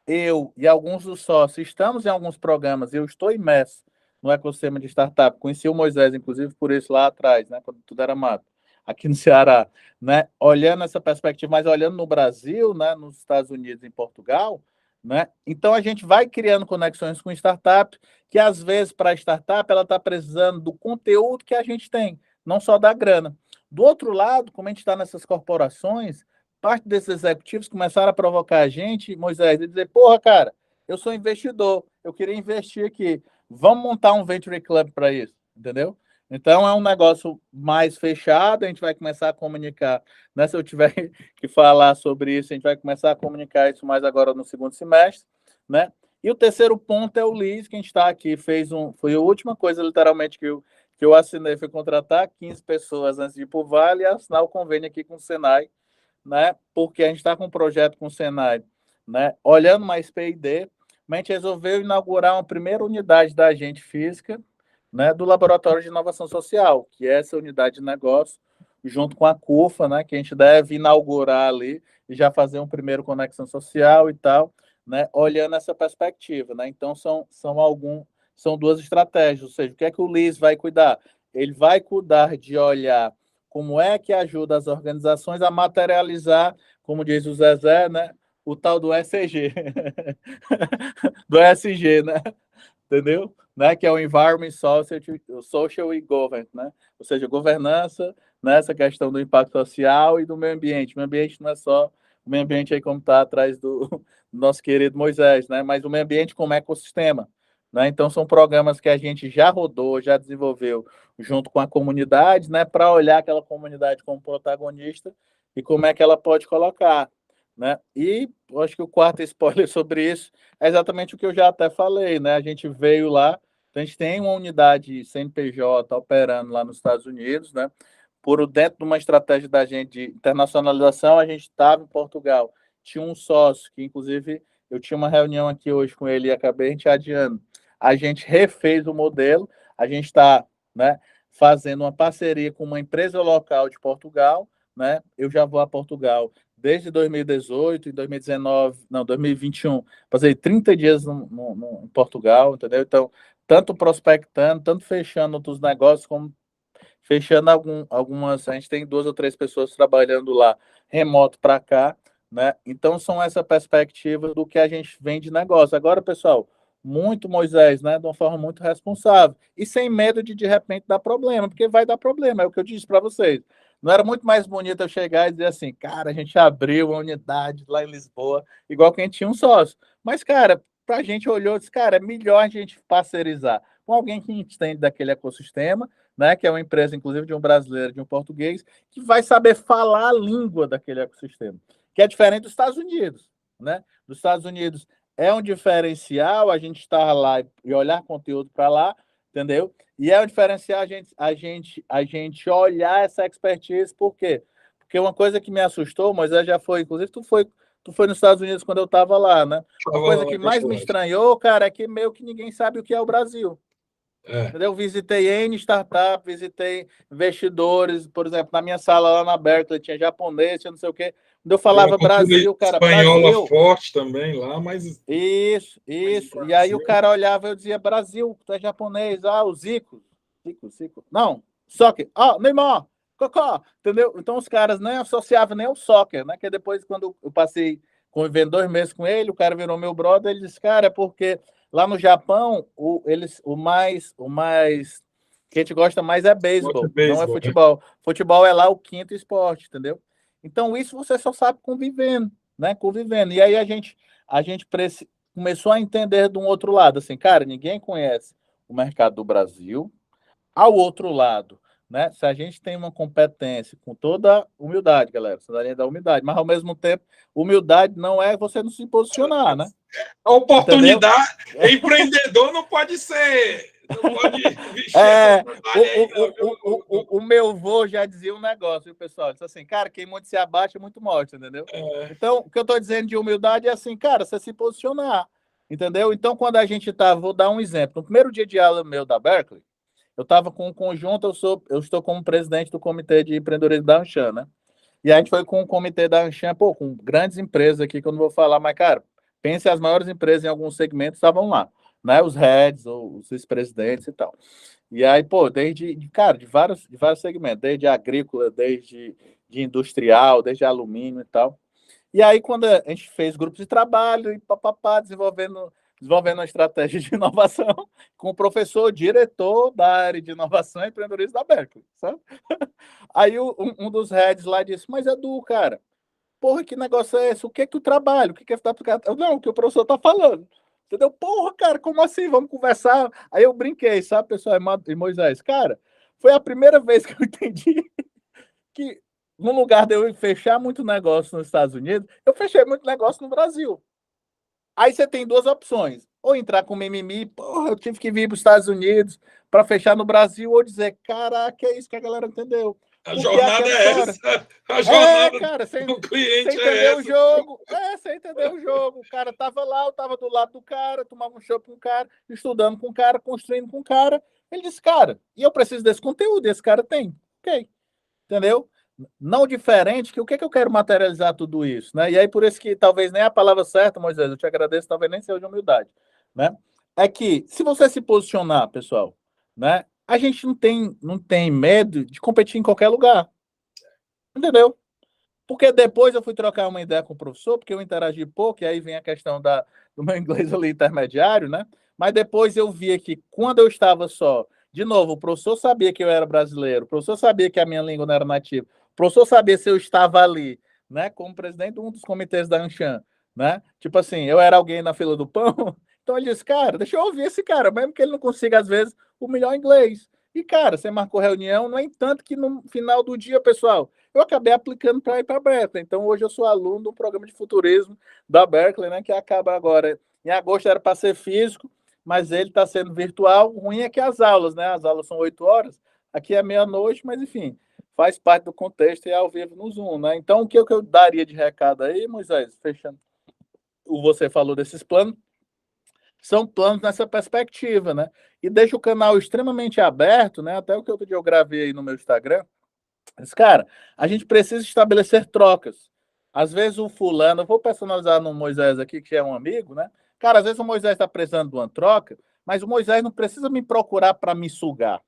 eu e alguns dos sócios estamos em alguns programas, eu estou imerso no ecossistema de startup. Conheci o Moisés, inclusive, por isso lá atrás, né, quando tudo era mato, aqui no Ceará, né, olhando essa perspectiva, mas olhando no Brasil, né, nos Estados Unidos, em Portugal, né, então a gente vai criando conexões com startup, que às vezes para a startup ela está precisando do conteúdo que a gente tem, não só da grana. Do outro lado, como a gente está nessas corporações, parte desses executivos começaram a provocar a gente, Moisés, e dizer, porra, cara, eu sou investidor, eu queria investir aqui, vamos montar um Venture Club para isso, entendeu? Então é um negócio mais fechado, a gente vai começar a comunicar, né? Se eu tiver que falar sobre isso, a gente vai começar a comunicar isso mais agora no segundo semestre, né? E o terceiro ponto é o lease, que a gente está aqui, foi a última coisa, literalmente, que eu assinei, foi contratar 15 pessoas antes de ir para o Vale e assinar o convênio aqui com o Senai, né? Porque a gente está com um projeto com o Senai, né? Olhando mais P&D, a gente resolveu inaugurar uma primeira unidade da agente física, né? Do Laboratório de Inovação Social, que é essa unidade de negócio, junto com a CUFA, né? Que a gente deve inaugurar ali e já fazer um primeiro conexão social e tal, né? Olhando essa perspectiva, né? Então são duas estratégias, ou seja, o que é que o LIS vai cuidar? Ele vai cuidar de olhar como é que ajuda as organizações a materializar, como diz o Zezé, né, o tal do ESG, do ESG, né, entendeu? Né, que é o Environment, Social e Governance, né? Ou seja, governança, nessa questão do impacto social e do meio ambiente. O meio ambiente não é só o meio ambiente aí como está atrás do nosso querido Moisés, né? Mas o meio ambiente como ecossistema, né? Então são programas que a gente já rodou, já desenvolveu junto com a comunidade, né? Para olhar aquela comunidade como protagonista e como é que ela pode colocar, né? E eu acho que o quarto spoiler sobre isso é exatamente o que eu já até falei, né? A gente veio lá, a gente tem uma unidade CNPJ operando lá nos Estados Unidos, né? Por dentro de uma estratégia da gente de internacionalização, a gente estava em Portugal. Tinha um sócio, que inclusive eu tinha uma reunião aqui hoje com ele e acabei a gente adiando. A gente refez o modelo, a gente está, né, fazendo uma parceria com uma empresa local de Portugal, né? Eu já vou a Portugal desde 2018 e 2019, não, 2021, passei 30 dias em Portugal, entendeu? Então, tanto prospectando, tanto fechando outros negócios, como fechando algumas. A gente tem 2 ou 3 pessoas trabalhando lá, remoto para cá, né? Então, são essa perspectiva do que a gente vem de negócio. Agora, pessoal, muito Moisés, né? De uma forma muito responsável e sem medo de repente dar problema, porque vai dar problema, é o que eu disse para vocês. Não era muito mais bonito eu chegar e dizer assim, cara, a gente abriu uma unidade lá em Lisboa, igual que a gente tinha um sócio. Mas, cara, para a gente olhou e disse, cara, é melhor a gente parcerizar com alguém que entende daquele ecossistema, né, que é uma empresa, inclusive, de um brasileiro, de um português, que vai saber falar a língua daquele ecossistema, que é diferente dos Estados Unidos, né? Dos Estados Unidos é um diferencial a gente estar lá e olhar conteúdo para lá, entendeu? E é um diferencial a gente olhar essa expertise, por quê? Porque uma coisa que me assustou, Moisés já foi, inclusive tu foi nos Estados Unidos quando eu estava lá, né? Uma Estava coisa lá que com a mais me Celeste. estranhou, cara, é que meio que ninguém sabe o que é o Brasil. É. Entendeu? Visitei N startup, visitei investidores, por exemplo, na minha sala lá na Berkeley tinha japonês, tinha não sei o quê. Quando eu Tem uma falava cultura Brasil, cara, espanhola Brasil, forte também lá, mas o isso. E aí o Brasil. cara olhava e eu dizia, Brasil, tu é japonês, o Zico. Zico. Não, soccer. Neymar, Cocó, entendeu? Então os caras nem associavam nem ao soccer, né? Que depois, quando eu passei convivendo 2 meses com ele, o cara virou meu brother, ele disse, cara, é porque lá no Japão, o mais que a gente gosta mais é Gosta de beisebol, não é beisebol, né? futebol. Futebol é lá o quinto esporte, entendeu? Então isso você só sabe convivendo, né? Convivendo. E aí a gente começou a entender de um outro lado, assim, cara, ninguém conhece o mercado do Brasil. Ao outro lado, né? Se a gente tem uma competência com toda humildade, galera, cidadania da humildade, mas ao mesmo tempo, humildade não é você não se posicionar, né? A Entendeu? oportunidade, empreendedor não pode ser, não pode vestir essa É, sandália aí, não, viu? o meu vô já dizia um negócio, viu, pessoal? Disse assim, cara, quem muito se abate, muito mostra, entendeu? É, Então, o que eu estou dizendo de humildade é assim, cara, você se posicionar, entendeu? Então, quando a gente tá, vou dar um exemplo. No primeiro dia de aula meu da Berkeley, eu estava com um conjunto, eu estou como presidente do comitê de empreendedorismo da Anshan, né? E a gente foi com o comitê da Anshan, pô, com grandes empresas aqui, que eu não vou falar, mas, cara, pense as maiores empresas em alguns segmentos estavam lá, né? Os heads, os vice-presidentes e tal. E aí, pô, cara, de vários segmentos, desde agrícola, desde de industrial, desde alumínio e tal. E aí, quando a gente fez grupos de trabalho e papapá, desenvolvendo uma estratégia de inovação com o professor diretor da área de inovação e empreendedorismo da Berkeley, sabe? Aí um dos heads lá disse, mas Edu, cara, porra, que negócio é esse? O que é que tu trabalha? O que é que tá... Não, o que o professor tá falando. Entendeu? Porra, cara, como assim? Vamos conversar. Aí eu brinquei, sabe, pessoal? E Moisés, cara, foi a primeira vez que eu entendi que no lugar de eu fechar muito negócio nos Estados Unidos, eu fechei muito negócio no Brasil. Aí você tem duas opções. Ou entrar com mimimi, porra, eu tive que vir para os Estados Unidos para fechar no Brasil, ou dizer, caraca, é isso que a galera entendeu. a Porque é jornada aquela é história. essa, a É, jornada cara, do você cliente é entendeu o essa. jogo. Você entendeu o jogo. O cara tava lá, eu tava do lado do cara, tomava um chopp com o cara, estudando com o cara, construindo com o cara. Ele disse, cara, e eu preciso desse conteúdo, esse cara tem. Ok, entendeu? Não diferente, que o que, que eu quero materializar tudo isso, né? E aí, por isso que talvez nem a palavra certa, Moisés, eu te agradeço, talvez nem seja de humildade, né? É que, se você se posicionar, pessoal, né? A gente não tem medo de competir em qualquer lugar, entendeu? Porque depois eu fui trocar uma ideia com o professor, porque eu interagi pouco, e aí vem a questão do meu inglês ali intermediário, né? Mas depois eu via que quando eu estava só, de novo, o professor sabia que eu era brasileiro, o professor sabia que a minha língua não era nativa, o professor sabia se eu estava ali, né? Como presidente de um dos comitês da Anshan, né? Tipo assim, eu era alguém na fila do pão, então ele disse, cara, deixa eu ouvir esse cara, mesmo que ele não consiga, às vezes, o melhor inglês. E, cara, você marcou reunião, no entanto que no final do dia, pessoal, eu acabei aplicando para ir para a Berkeley. Então, hoje eu sou aluno do programa de futurismo da Berkeley, né, que acaba agora. Em agosto era para ser físico, mas ele está sendo virtual. O ruim é que as aulas, né? As aulas são 8 horas, aqui é meia-noite, mas enfim, faz parte do contexto e é ao vivo no Zoom, né? Então, o que eu daria de recado aí, Moisés, fechando, você falou desses planos, são planos nessa perspectiva, né? E deixa o canal extremamente aberto, né? Até o que outro dia eu gravei aí no meu Instagram. Mas, cara, a gente precisa estabelecer trocas. Às vezes o fulano, eu vou personalizar no Moisés aqui, que é um amigo, né? Cara, às vezes o Moisés está precisando de uma troca, mas o Moisés não precisa me procurar para me sugar.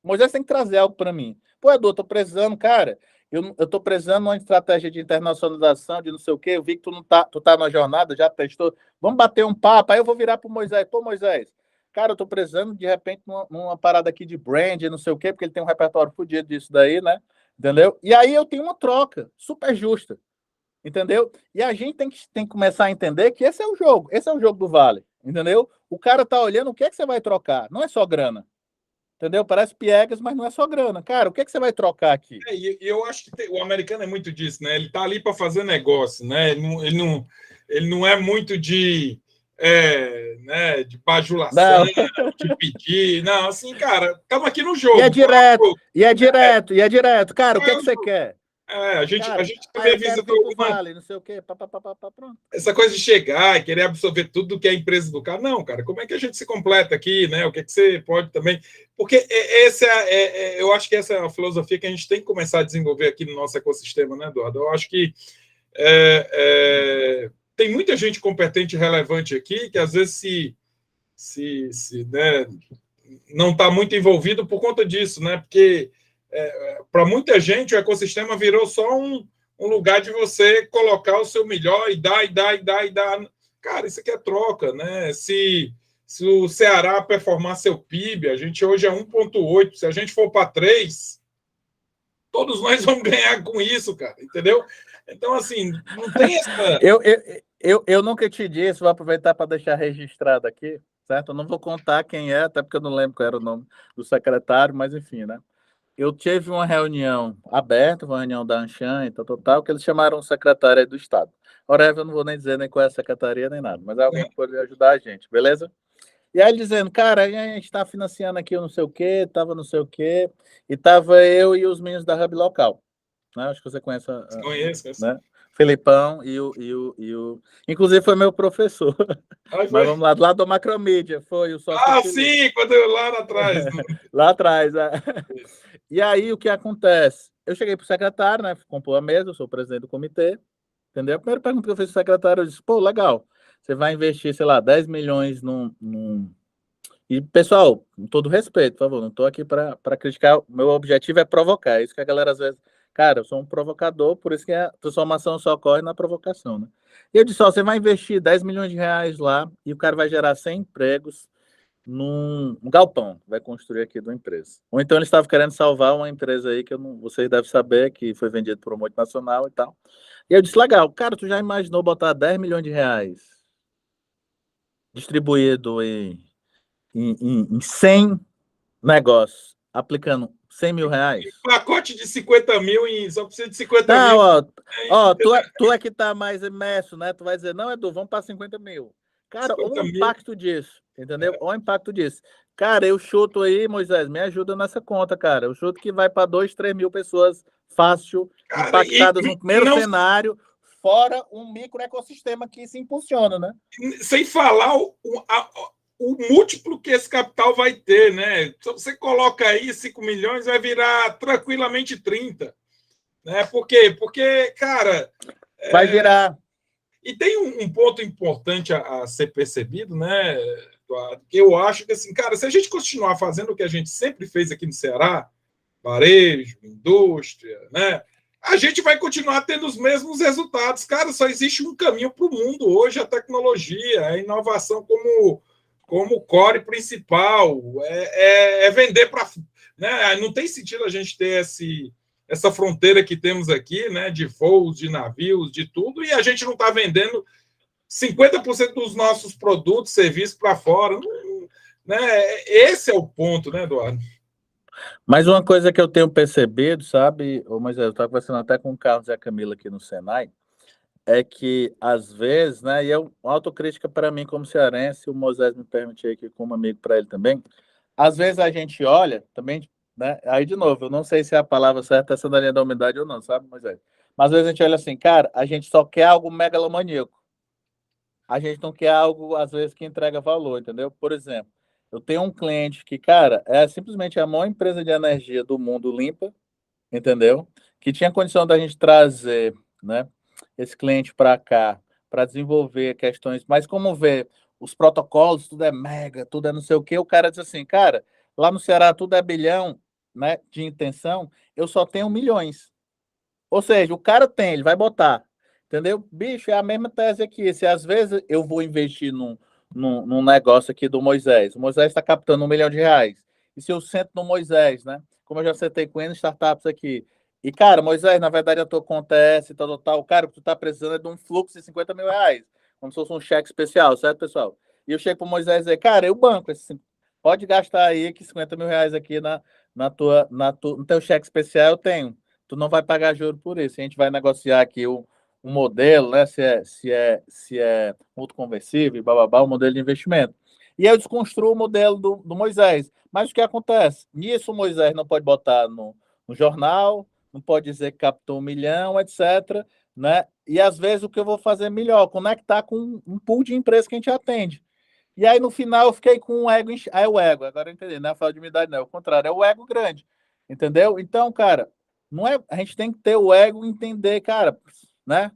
O Moisés tem que trazer algo para mim. Pô, Edu, eu tô precisando, cara. Eu tô precisando de uma estratégia de internacionalização, de não sei o quê. Eu vi que tu tá na jornada, já testou. Vamos bater um papo. Aí eu vou virar pro Moisés. Pô, Moisés, cara, eu tô precisando de repente numa parada aqui de brand, não sei o quê, porque ele tem um repertório fodido disso daí, né? entendeu? E aí eu tenho uma troca super justa, entendeu? E a gente tem que começar a entender que esse é o jogo do vale, entendeu? O cara tá olhando o que é que você vai trocar, não é só grana, entendeu? Parece piegas, mas não é só grana. Cara, o que é que você vai trocar aqui? E eu acho que o americano é muito disso, né? Ele tá ali para fazer negócio, né? Ele não é muito né, de bajulação, Não. de pedir. Não, assim, cara, estamos aqui no E é jogo. direto, e é direto, e é direto. Cara, o que é que você Jogo. quer? A Cara, gente também eu quero vir visitou pro Vale, não sei o quê, pronto. essa coisa de chegar e querer absorver tudo que é a empresa do cara. Não, cara, como é que a gente se completa aqui, né? O que é que você pode também. Porque eu acho que essa é a filosofia que a gente tem que começar a desenvolver aqui no nosso ecossistema, né, Eduardo? Eu acho que tem muita gente competente e relevante aqui que às vezes né, não está muito envolvido por conta disso, né? Porque para muita gente o ecossistema virou só um lugar de você colocar o seu melhor e dar, e dar, e dar, e dar. Cara, isso aqui é troca, né? Se o Ceará performar seu PIB, a gente hoje é 1,8, se a gente for para 3, todos nós vamos ganhar com isso, cara, entendeu? Então, assim, não tem essa. Eu nunca te disse, vou aproveitar para deixar registrado aqui, certo? Eu não vou contar quem é, até porque eu não lembro qual era o nome do secretário, mas enfim, né? Eu tive uma reunião aberta, uma reunião da Anshan e tal, que eles chamaram o secretário aí do Estado. Ora, eu não vou nem dizer nem qual é a secretaria, nem nada, mas é alguém que pode ajudar a gente, beleza? E aí ele dizendo, cara, a gente está financiando aqui o não sei o quê, estava não sei o quê, e estava eu e os meninos da Hub Local, né? Acho que você conhece, Conheço. né? Felipão inclusive foi meu professor. Mas vamos lá do Macromídia, foi o sócio Ah, Felipe. sim, quando lá atrás. Lá atrás, E aí, o que acontece? Eu cheguei para o secretário, né? Compor a mesa, eu sou o presidente do comitê, entendeu? A primeira pergunta que eu fiz para o secretário, eu disse, pô, legal, você vai investir, sei lá, 10 milhões num... E, pessoal, com todo respeito, por favor, não estou aqui para criticar, o meu objetivo é provocar, é isso que a galera às vezes... Cara, eu sou um provocador, por isso que a transformação só ocorre na provocação, né? E eu disse, ó, você vai investir 10 milhões de reais lá e o cara vai gerar 100 empregos, num galpão que vai construir aqui da empresa. Ou então eles estavam querendo salvar uma empresa aí que eu não, vocês devem saber que foi vendida por uma multinacional e tal. E eu disse, legal, cara, tu já imaginou botar 10 milhões de reais distribuído em 100 negócios, aplicando 100 mil reais? Pacote de 50 mil, só precisa de 50 Não, mil. tu é que tá mais imerso, né? Tu vai dizer, não, Edu, vamos para 50 mil. Cara, olha 50 o mil. impacto disso, entendeu? Olha o impacto disso. Cara, eu chuto aí, Moisés, me ajuda nessa conta, cara. Eu chuto que vai para 2, 3 mil pessoas fácil, Cara, impactadas no primeiro não, cenário, fora um micro ecossistema que se impulsiona, né? sem falar o múltiplo que esse capital vai ter, né? Se você coloca aí 5 milhões, vai virar tranquilamente 30. Né? Por quê? Porque, cara. Vai virar. E tem um ponto importante a ser percebido, né, Eduardo, que eu acho que, assim, cara, se a gente continuar fazendo o que a gente sempre fez aqui no Ceará, varejo, indústria, né, a gente vai continuar tendo os mesmos resultados. Cara, só existe um caminho para o mundo hoje, a tecnologia, a inovação como core principal, vender para... Né, não tem sentido a gente ter essa fronteira que temos aqui, né, de voos, de navios, de tudo, e a gente não está vendendo 50% dos nossos produtos, serviços para fora. Né? Esse é o ponto, né, Eduardo? Mas uma coisa que eu tenho percebido, sabe, Moisés, eu estava conversando até com o Carlos e a Camila aqui no Senai, é que, às vezes, né, e é uma autocrítica para mim como cearense, o Moisés me permitiu aqui como amigo para ele também, às vezes a gente olha, também, né, aí de novo, eu não sei se é a palavra certa, essa da linha da umidade ou não, sabe, Moisés? Mas às vezes a gente olha assim, cara, a gente só quer algo megalomaníaco, a gente não quer algo, às vezes, que entrega valor, entendeu? Por exemplo, eu tenho um cliente que, cara, é simplesmente a maior empresa de energia do mundo limpa, entendeu? Que tinha condição da gente trazer, né, esse cliente para cá, para desenvolver questões, mas como vê, os protocolos, tudo é mega, tudo é não sei o quê, o cara diz assim, cara, lá no Ceará tudo é bilhão, né, de intenção, eu só tenho milhões. Ou seja, o cara tem, ele vai botar, entendeu? Bicho, é a mesma tese aqui, se às vezes eu vou investir num negócio aqui do Moisés, o Moisés está captando R$ 1 milhão, e se eu sento no Moisés, né, como eu já sentei com N startups aqui, E, cara, Moisés, na verdade a tua conta é essa e tal, tal, tal. Cara, o que tu tá precisando é de um fluxo de 50 mil reais, como se fosse um cheque especial, certo, pessoal? E eu chego pro Moisés e dizer, cara, eu banco pode gastar aí que 50 mil reais aqui no teu cheque especial eu tenho. Tu não vai pagar juro por isso. A gente vai negociar aqui um modelo, né? Se é mútuo conversível, bababá, um modelo de investimento. E aí eu desconstruo o modelo do Moisés. Mas o que acontece? Nisso o Moisés não pode botar no jornal, não pode dizer que captou 1 milhão, etc. Né? E às vezes o que eu vou fazer é melhor, conectar com um pool de empresas que a gente atende. E aí no final eu fiquei com um ego. Aí o ego, agora eu entendi, não é a falta de humildade, não, é o contrário, é o ego grande. Entendeu? Então, cara, não é, a gente tem que ter o ego e entender, cara, né?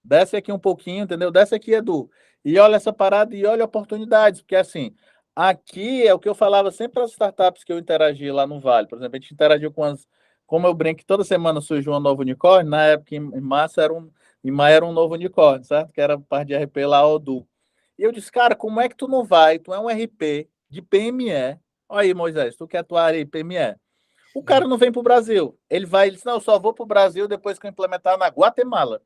Desce aqui um pouquinho, entendeu? Desce aqui, Edu. E olha essa parada e olha oportunidades, porque assim, aqui é o que eu falava sempre para as startups que eu interagi lá no Vale. Por exemplo, a gente interagiu com as. Como eu brinco, toda semana surge um novo unicórnio, na época em maio era um novo unicórnio, certo? Que era parte de RP lá, Odoo. E eu disse, cara, como é que tu não vai? Tu é um RP de PME. Olha aí, Moisés, tu quer atuar aí, PME. O cara não vem para o Brasil. Ele disse, não, eu só vou para o Brasil depois que eu implementar na Guatemala.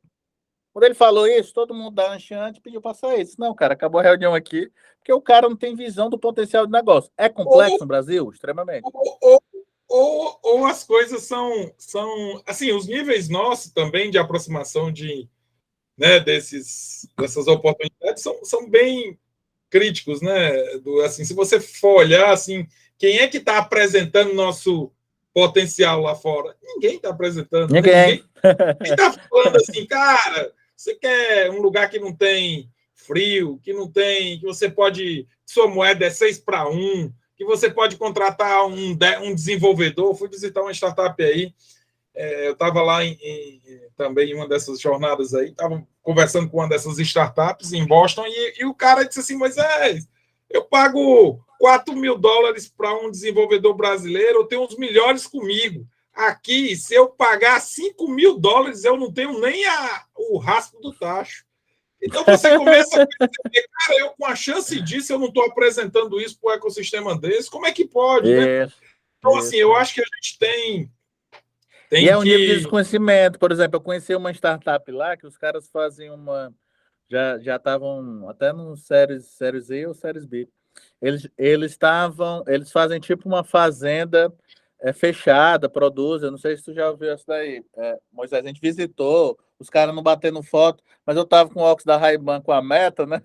Quando ele falou isso, todo mundo da Anchiante pediu para sair. Disse, não, cara, acabou a reunião aqui, porque o cara não tem visão do potencial do negócio. É complexo Ou, no Brasil? Extremamente. ou as coisas são. Assim, os níveis nossos também de aproximação né, dessas oportunidades são bem críticos, né? Assim, se você for olhar, assim, quem é que está apresentando nosso potencial lá fora? Ninguém está apresentando, né? Ninguém. Ninguém está falando assim, cara, você quer um lugar que não tem frio, que não tem, que você pode, sua moeda é 6-1, que você pode contratar um desenvolvedor. Fui visitar uma startup aí, eu estava lá também em uma dessas jornadas aí, estava conversando com uma dessas startups em Boston, e o cara disse assim, mas eu pago $4.000 para um desenvolvedor brasileiro, eu tenho os melhores comigo. Aqui, se eu pagar $5.000, eu não tenho nem o raspo do tacho. Então você começa a perceber, cara, eu com a chance disso, eu não estou apresentando isso para o ecossistema desse, como é que pode, né? Isso, Então, assim, isso. eu acho que a gente tem E tem é um nível de que. desconhecimento. Por exemplo, eu conheci uma startup lá que os caras fazem uma. Já estavam até no séries E ou séries B. Eles fazem tipo uma fazenda fechada, produzem. Eu não sei se tu já ouviu isso daí. Moisés, a gente visitou, os caras não batendo foto, mas eu tava com o óculos da Ray-Ban com a Meta, né?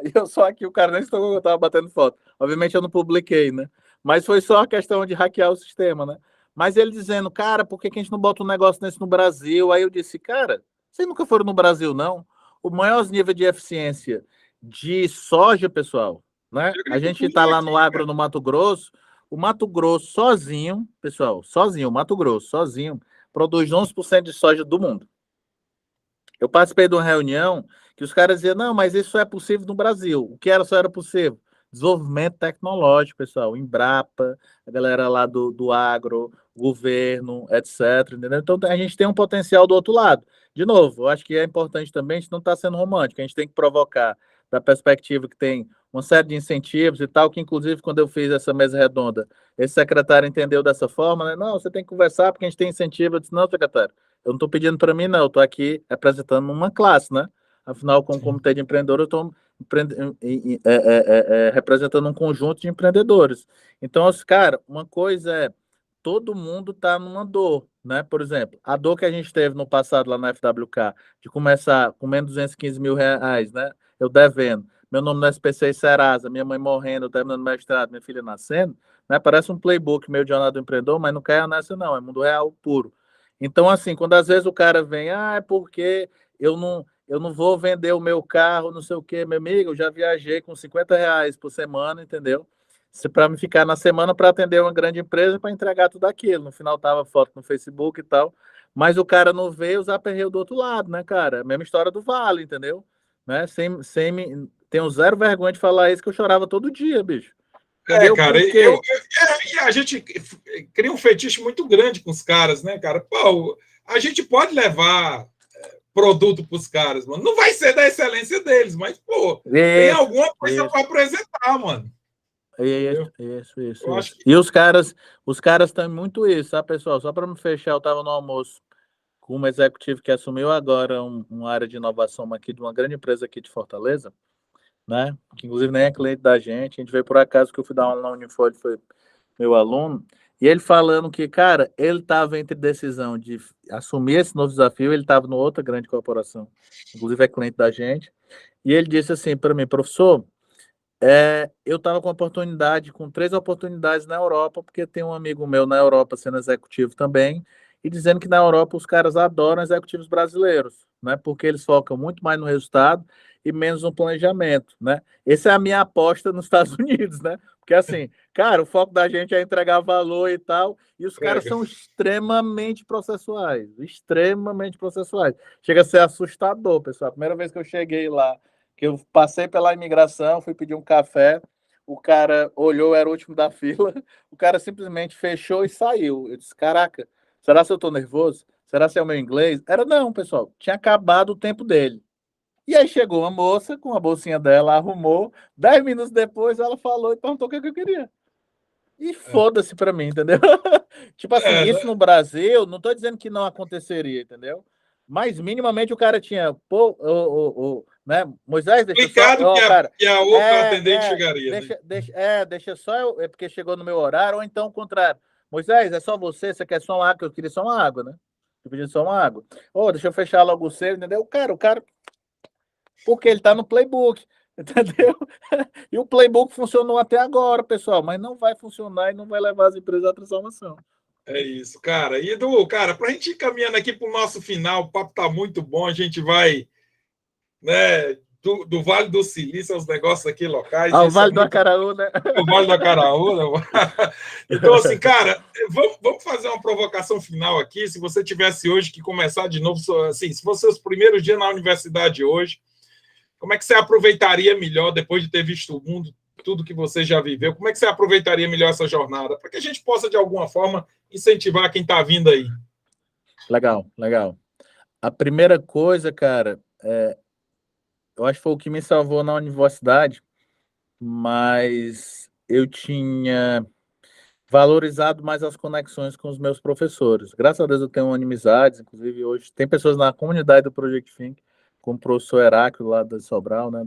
E eu só aqui, o cara nem estou que eu tava batendo foto. Obviamente eu não publiquei, né? Mas foi só a questão de hackear o sistema, né? Mas ele dizendo, cara, por que a gente não bota um negócio desse no Brasil? Aí eu disse, cara, vocês nunca foram no Brasil, não? O maior nível de eficiência de soja, pessoal, né? De A gente está agricultura lá no aqui, agro cara. no Mato Grosso. O Mato Grosso sozinho, pessoal, sozinho, o Mato Grosso sozinho, produz 11% de soja do mundo. Eu participei de uma reunião que os caras diziam, não, mas isso é possível no Brasil. O que só era possível? Desenvolvimento tecnológico, pessoal. Embrapa, a galera lá do agro, governo, etc. Entendeu? Então a gente tem um potencial do outro lado. De novo, eu acho que é importante também, a gente não está sendo romântico, a gente tem que provocar da perspectiva que tem uma série de incentivos e tal, que inclusive quando eu fiz essa mesa redonda, esse secretário entendeu dessa forma, né? Não, você tem que conversar porque a gente tem incentivo. Eu disse, não, secretário, eu não estou pedindo para mim, não. Eu estou aqui representando uma classe, né? Afinal, como Sim. comitê de empreendedores, eu estou representando um conjunto de empreendedores. Então, cara, uma coisa é todo mundo está numa dor, né? Por exemplo, a dor que a gente teve no passado lá na FWK, de começar com menos 215 mil reais, né? Eu devendo, meu nome no SPC e Serasa, minha mãe morrendo, eu terminando mestrado, minha filha nascendo, né? Parece um playbook meio de jornada do empreendedor, mas não cai nessa, não, é mundo real puro. Então, assim, quando às vezes o cara vem, é porque eu não vou vender o meu carro, não sei o quê, meu amigo, eu já viajei com 50 reais por semana, entendeu? Para me ficar na semana para atender uma grande empresa para entregar tudo aquilo. No final tava foto no Facebook e tal. Mas o cara não vê os aperreios do outro lado, né, cara? Mesma história do Vale, entendeu? Né? Tenho zero vergonha de falar isso, que eu chorava todo dia, bicho. Entendeu? Cara, Por quê? e a gente cria um fetiche muito grande com os caras, né, cara? Pô, a gente pode levar produto para os caras, mano. Não vai ser da excelência deles, mas, pô, tem Isso, alguma coisa isso. para apresentar, mano. entendeu? Eu acho Isso. que E os caras têm muito isso, tá, pessoal? Só para me fechar, eu estava no almoço com uma executiva que assumiu agora uma área de inovação aqui de uma grande empresa aqui de Fortaleza, né? Que inclusive nem é cliente da gente. A gente veio por acaso que eu fui dar aula na Unifor, foi meu aluno, e ele falando que, cara, ele estava entre decisão de assumir esse novo desafio, ele estava numa outra grande corporação, inclusive é cliente da gente, e ele disse assim para mim, professor, eu estava com oportunidade, com 3 oportunidades na Europa, porque tem um amigo meu na Europa sendo executivo também, e dizendo que na Europa os caras adoram executivos brasileiros, né? Porque eles focam muito mais no resultado e menos no planejamento, né? Essa é a minha aposta nos Estados Unidos, né? Porque assim, cara, o foco da gente é entregar valor e tal, e os caras entrega. são extremamente processuais. Chega a ser assustador, pessoal. A primeira vez que eu cheguei lá, que eu passei pela imigração, fui pedir um café, o cara olhou, era o último da fila, o cara simplesmente fechou e saiu. Eu disse, caraca, será que eu tô nervoso? Será que é o meu inglês? Era não, pessoal, tinha acabado o tempo dele. E aí chegou uma moça com a bolsinha dela, arrumou, 10 minutos depois ela falou e perguntou o que eu queria. E É, foda-se pra mim, entendeu? Tipo assim, é, né? isso no Brasil, não tô dizendo que não aconteceria, entendeu? Mas minimamente o cara tinha, pô, né? Moisés, deixa só, Explicado ó, cara, que a outra atendente chegaria, né? deixa só eu, é porque chegou no meu horário, ou então o contrário. Moisés, é só você quer só uma água, eu queria só uma água, né? Eu pedi só uma água. Ô, deixa eu fechar logo o seu, entendeu? O cara, porque ele tá no playbook, entendeu? E o playbook funcionou até agora, pessoal, mas não vai funcionar e não vai levar as empresas à transformação. É isso, cara. E Edu, cara, para a gente ir caminhando aqui para o nosso final, o papo tá muito bom, a gente vai, né, do Vale do Silício aos negócios aqui locais, Ah, o isso é Vale do muito Acaraú, né? o Vale do Acaraú. Né? Então, assim, cara, vamos fazer uma provocação final aqui. Se você tivesse hoje que começar de novo, assim, se fosse os primeiros dias na universidade hoje, como é que você aproveitaria melhor depois de ter visto o mundo, tudo que você já viveu? Como é que você aproveitaria melhor essa jornada? Para que a gente possa, de alguma forma, incentivar quem está vindo aí. Legal, legal. A primeira coisa, cara, eu acho que foi o que me salvou na universidade, mas eu tinha valorizado mais as conexões com os meus professores. Graças a Deus eu tenho amizades, inclusive hoje tem pessoas na comunidade do Project Think, como o professor Heráclito lá da Sobral, né,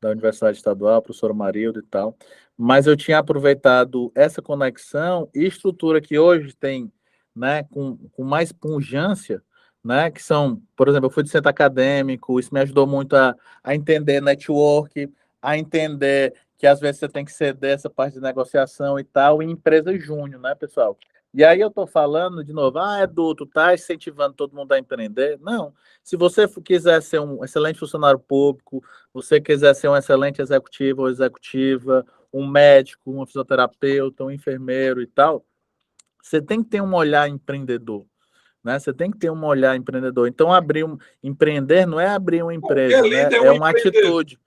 da Universidade Estadual, professor Marildo e tal, mas eu tinha aproveitado essa conexão e estrutura que hoje tem, né, com mais pungência, né, que são, por exemplo, eu fui de centro acadêmico, isso me ajudou muito a entender network, a entender que às vezes você tem que ceder essa parte de negociação e tal, em empresa júnior, né, pessoal? E aí eu estou falando de novo, Edu, tu tá incentivando todo mundo a empreender? Não. Se você quiser ser um excelente funcionário público, você quiser ser um excelente executivo ou executiva, um médico, um fisioterapeuta, um enfermeiro e tal, você tem que ter um olhar empreendedor, né? Você tem que ter um olhar empreendedor. Então, empreender não é abrir uma Qualquer empresa, né? líder é É um uma empreendedor. atitude.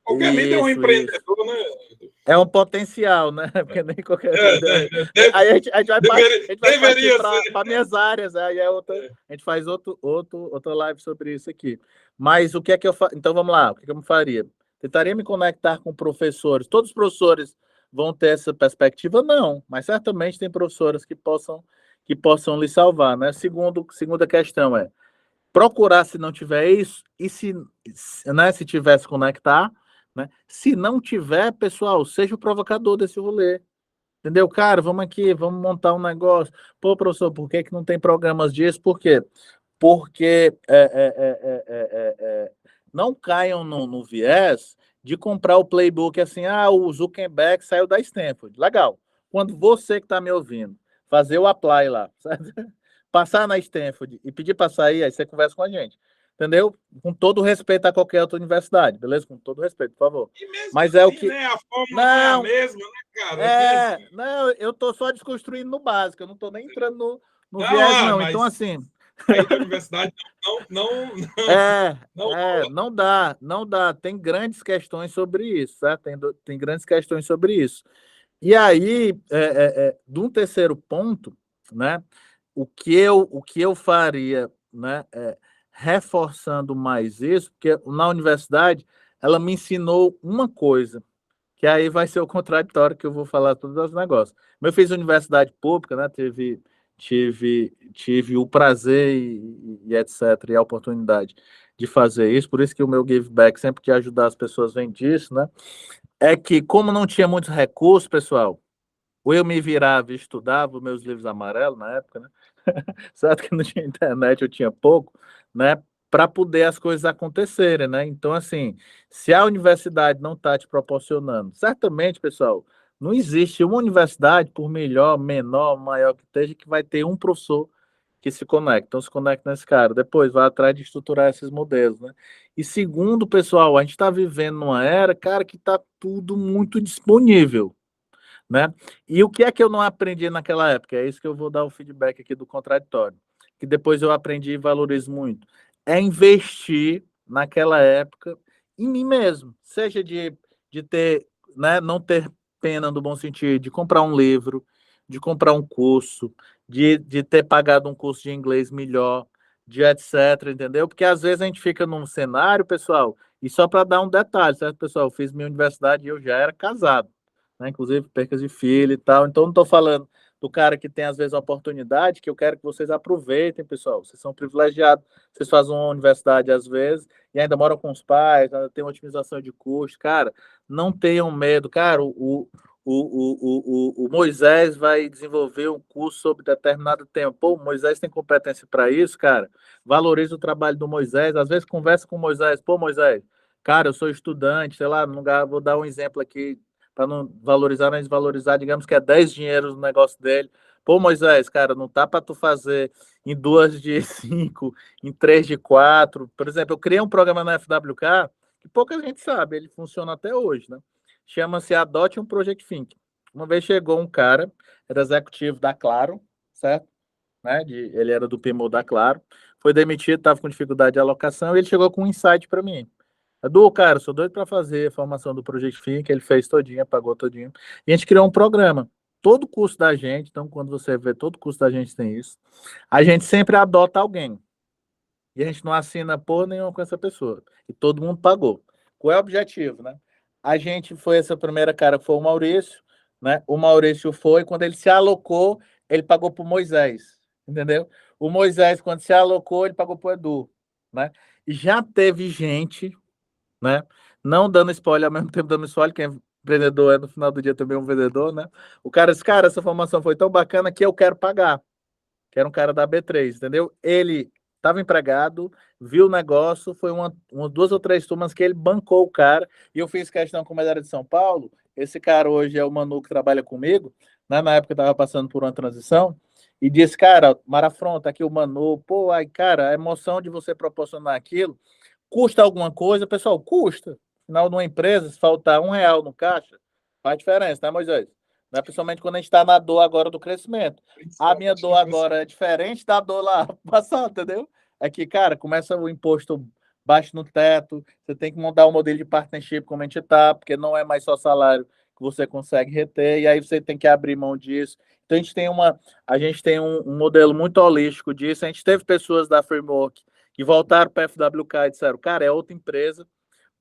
Qualquer líder é um Isso. empreendedor, né? É um potencial, né? Porque nem qualquer líder. Deve, Aí a gente vai partir deveria para ser. minhas áreas, aí a gente faz outra live sobre isso aqui. Mas o que é que eu faço? Então vamos lá, o que eu faria? Tentaria me conectar com professores. Todos os professores vão ter essa perspectiva? Não, mas certamente tem professores que possam lhe salvar, né? Segunda questão é procurar se não tiver isso, e se tiver, se conectar, né? Se não tiver, pessoal, seja o provocador desse rolê. Entendeu? Cara, vamos aqui, vamos montar um negócio. Pô, professor, por que não tem programas disso? Por quê? Porque não caiam no viés de comprar o playbook assim, o Zuckerberg saiu da Stanford. Legal. Quando você que está me ouvindo, fazer o apply lá, sabe? Passar na Stanford e pedir para sair, aí você conversa com a gente. Entendeu? Com todo respeito a qualquer outra universidade, beleza? Com todo respeito, por favor. E mesmo Mas é o assim, que. né? A fórmula não é a Não, mesma, né, cara? É assim. não, eu tô só desconstruindo no básico, eu não tô nem entrando no Não, viés, não. Então, mas assim. aí da universidade não rola. Não dá. Tem grandes questões sobre isso, certo? Tem grandes questões sobre isso. E aí, de um terceiro ponto, né? O que eu faria, né? Reforçando mais isso, porque na universidade ela me ensinou uma coisa, que aí vai ser o contraditório que eu vou falar todos os negócios. Eu fiz universidade pública, né? Tive o prazer e etc., e a oportunidade de fazer isso, por isso que o meu give back, sempre que ajudar as pessoas, vem disso, né? É que, como não tinha muitos recursos, pessoal, ou eu me virava e estudava meus livros amarelos na época, né? Certo que não tinha internet, eu tinha pouco, né? Para poder as coisas acontecerem, né? Então, assim, se a universidade não está te proporcionando, certamente, pessoal, não existe uma universidade, por melhor, menor, maior que esteja, que vai ter um professor que se conecta. Então, se conecta nesse cara. Depois, vai atrás de estruturar esses modelos, né? E segundo, pessoal, a gente está vivendo numa era, cara, que está tudo muito disponível, né? E o que é que eu não aprendi naquela época? É isso que eu vou dar o feedback aqui do contraditório, que depois eu aprendi e valorizo muito. É investir naquela época em mim mesmo, seja de ter, né, não ter pena no bom sentido, de comprar um livro, de comprar um curso, de ter pagado um curso de inglês melhor, de etc, entendeu? Porque às vezes a gente fica num cenário, pessoal, e só para dar um detalhe, certo, pessoal? Eu fiz minha universidade e eu já era casado, né? Inclusive percas de filho e tal. Então, não estou falando do cara que tem, às vezes, a oportunidade, que eu quero que vocês aproveitem, pessoal. Vocês são privilegiados, vocês fazem uma universidade, às vezes, e ainda moram com os pais, ainda tem uma otimização de custo. Cara, não tenham medo. Cara, o Moisés vai desenvolver um curso sobre determinado tema. Pô, o Moisés tem competência para isso, cara. Valoriza o trabalho do Moisés. Às vezes, conversa com o Moisés. Pô, Moisés, cara, eu sou estudante, sei lá, vou dar um exemplo aqui para não valorizar, nem desvalorizar, digamos que é 10 dinheiros no negócio dele. Pô, Moisés, cara, não tá para tu fazer em 2 de 5, em 3 de 4. Por exemplo, eu criei um programa na FWK que pouca gente sabe, ele funciona até hoje, né? Chama-se Adote um Project Think. Uma vez chegou um cara, era executivo da Claro, certo? Né? Ele era do PMO da Claro, foi demitido, estava com dificuldade de alocação, e ele chegou com um insight para mim. Edu, cara, sou doido para fazer a formação do Project Fin, que ele fez todinha, pagou todinho. E a gente criou um programa. Todo custo da gente, então quando você vê todo custo da gente tem isso, a gente sempre adota alguém. E a gente não assina porra nenhuma com essa pessoa. E todo mundo pagou. Qual é o objetivo, né? A gente foi essa primeira cara, foi o Maurício, né? O Maurício foi, quando ele se alocou, ele pagou para o Moisés, entendeu? O Moisés, quando se alocou, ele pagou para o Edu, né? E já teve gente, né? Não dando spoiler, ao mesmo tempo dando spoiler, quem é empreendedor é no final do dia também um vendedor, né? O cara disse, cara, essa formação foi tão bacana que eu quero pagar. Que era um cara da B3, entendeu? Ele estava empregado, viu o negócio, foi uma 2 ou 3 turmas que ele bancou o cara, e eu fiz questão, como ele era de São Paulo, esse cara hoje é o Manu que trabalha comigo, né? Na época eu estava passando por uma transição, e disse, cara, Marafron, tá aqui o Manu, pô, aí, cara, a emoção de você proporcionar aquilo, custa alguma coisa? Pessoal, custa. Afinal, numa empresa, se faltar R$ 1 no caixa, faz diferença, né, Moisés? Né? Principalmente quando a gente está na dor agora do crescimento. A minha dor agora é diferente da dor lá passada, entendeu? É que, cara, começa o imposto baixo no teto, você tem que montar um modelo de partnership como a gente está, porque não é mais só salário que você consegue reter, e aí você tem que abrir mão disso. Então a gente tem um modelo muito holístico disso. A gente teve pessoas da Framework que voltaram para a FWK e disseram, cara, é outra empresa.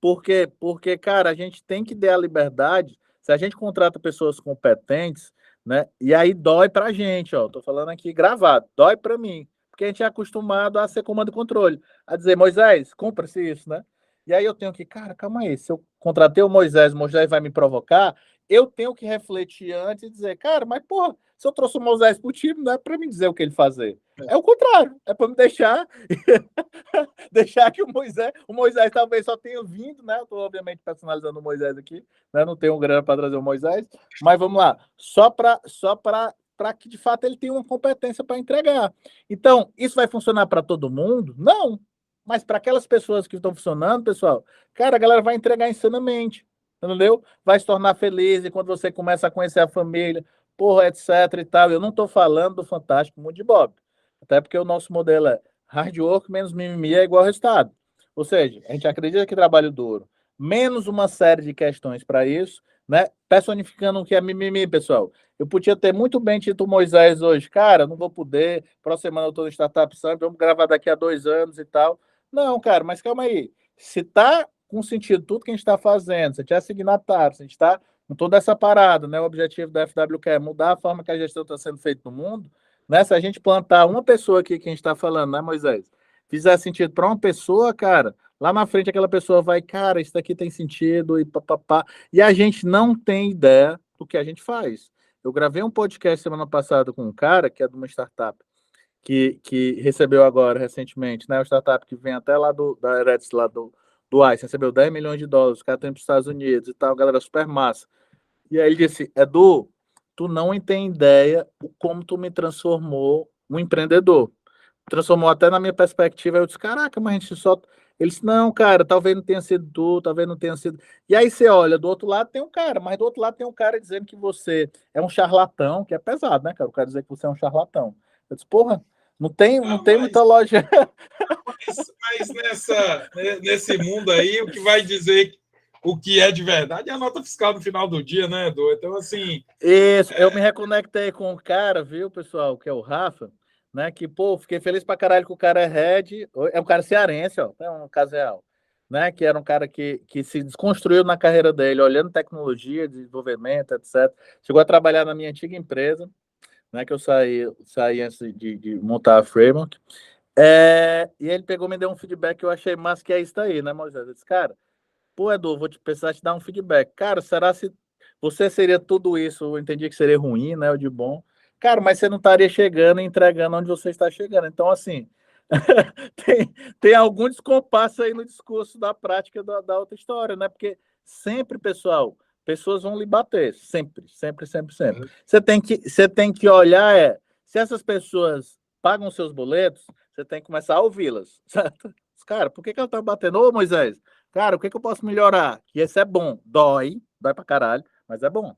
Por quê? Porque, cara, a gente tem que dar a liberdade. Se a gente contrata pessoas competentes, né? E aí dói pra gente, ó. Tô falando aqui gravado, dói pra mim. Porque a gente é acostumado a ser comando e controle. A dizer, Moisés, compra-se isso, né? E aí eu tenho que, cara, calma aí. Se eu contratei o Moisés vai me provocar, eu tenho que refletir antes e dizer, cara, mas porra, se eu trouxe o Moisés pro time, não é pra me dizer o que ele fazer. É o contrário, é para me deixar deixar que o Moisés talvez só tenha vindo, né? Eu estou obviamente personalizando o Moisés aqui, né? Não tenho grana para trazer o Moisés, mas vamos lá, só para que de fato ele tenha uma competência para entregar. Então, isso vai funcionar para todo mundo? Não. Mas para aquelas pessoas que estão funcionando, pessoal, cara, a galera vai entregar insanamente, entendeu? Vai se tornar feliz e quando você começa a conhecer a família, porra, etc e tal. Eu não estou falando do Fantástico Mundo de Bob, até porque o nosso modelo é hard work menos mimimi é igual resultado. Ou seja, a gente acredita que trabalho duro, menos uma série de questões para isso, né? Personificando o que é mimimi, pessoal. Eu podia ter muito bem tido o Moisés hoje, cara, não vou poder, próxima semana eu estou no Startup Summit, vamos gravar daqui a 2 anos e tal. Não, cara, mas calma aí. Se tá com sentido, tudo que a gente está fazendo, se a gente é signatário, se a gente está com toda essa parada, né? O objetivo da FWQ é mudar a forma que a gestão está sendo feita no mundo, né? Se a gente plantar uma pessoa aqui que a gente está falando, né, Moisés? Fizer sentido para uma pessoa, cara, lá na frente aquela pessoa vai, cara, isso daqui tem sentido e papapá. E a gente não tem ideia do que a gente faz. Eu gravei um podcast semana passada com um cara que é de uma startup que recebeu agora recentemente, né? Uma startup que vem até lá da Eretz, lá do ICE, recebeu 10 milhões de dólares, os caras estão para os Estados Unidos e tal, galera super massa. E aí ele disse, Edu, tu não tem ideia como tu me transformou um empreendedor. Transformou até na minha perspectiva. Eu disse, caraca, mas a gente só. Ele disse, não, cara, talvez não tenha sido tu, talvez não tenha sido. E aí você olha, do outro lado tem um cara, mas do outro lado tem um cara dizendo que você é um charlatão, que é pesado, né, cara? O cara dizer que você é um charlatão. Eu disse, porra, não tem muita lógica. Mas nesse mundo aí, o que vai dizer o que é de verdade é a nota fiscal no final do dia, né, Edu? Então, assim. Isso, eu me reconectei com o cara, viu, pessoal, que é o Rafa, né? Que, pô, fiquei feliz pra caralho que o cara é head, é um cara cearense, ó, é um caso real, né? Que era um cara que se desconstruiu na carreira dele, olhando tecnologia, desenvolvimento, etc. Chegou a trabalhar na minha antiga empresa, né? Que eu saí antes de montar a Framework. E ele pegou e me deu um feedback que eu achei massa, que é isso aí, né, Moisés? Eu disse, cara, pô, Edu, vou precisar te dar um feedback. Cara, será se você seria tudo isso? Eu entendi que seria ruim, né? O de bom. Cara, mas você não estaria chegando e entregando onde você está chegando. Então, assim, tem algum descompasso aí no discurso da prática da outra história, né? Porque sempre, pessoal, pessoas vão lhe bater. Sempre, sempre, sempre, sempre. Você tem que olhar, se essas pessoas pagam seus boletos, você tem que começar a ouvi-las, certo? Cara, por que ela tá batendo? Ô, Moisés, cara, o que eu posso melhorar? Que esse é bom. Dói pra caralho, mas é bom.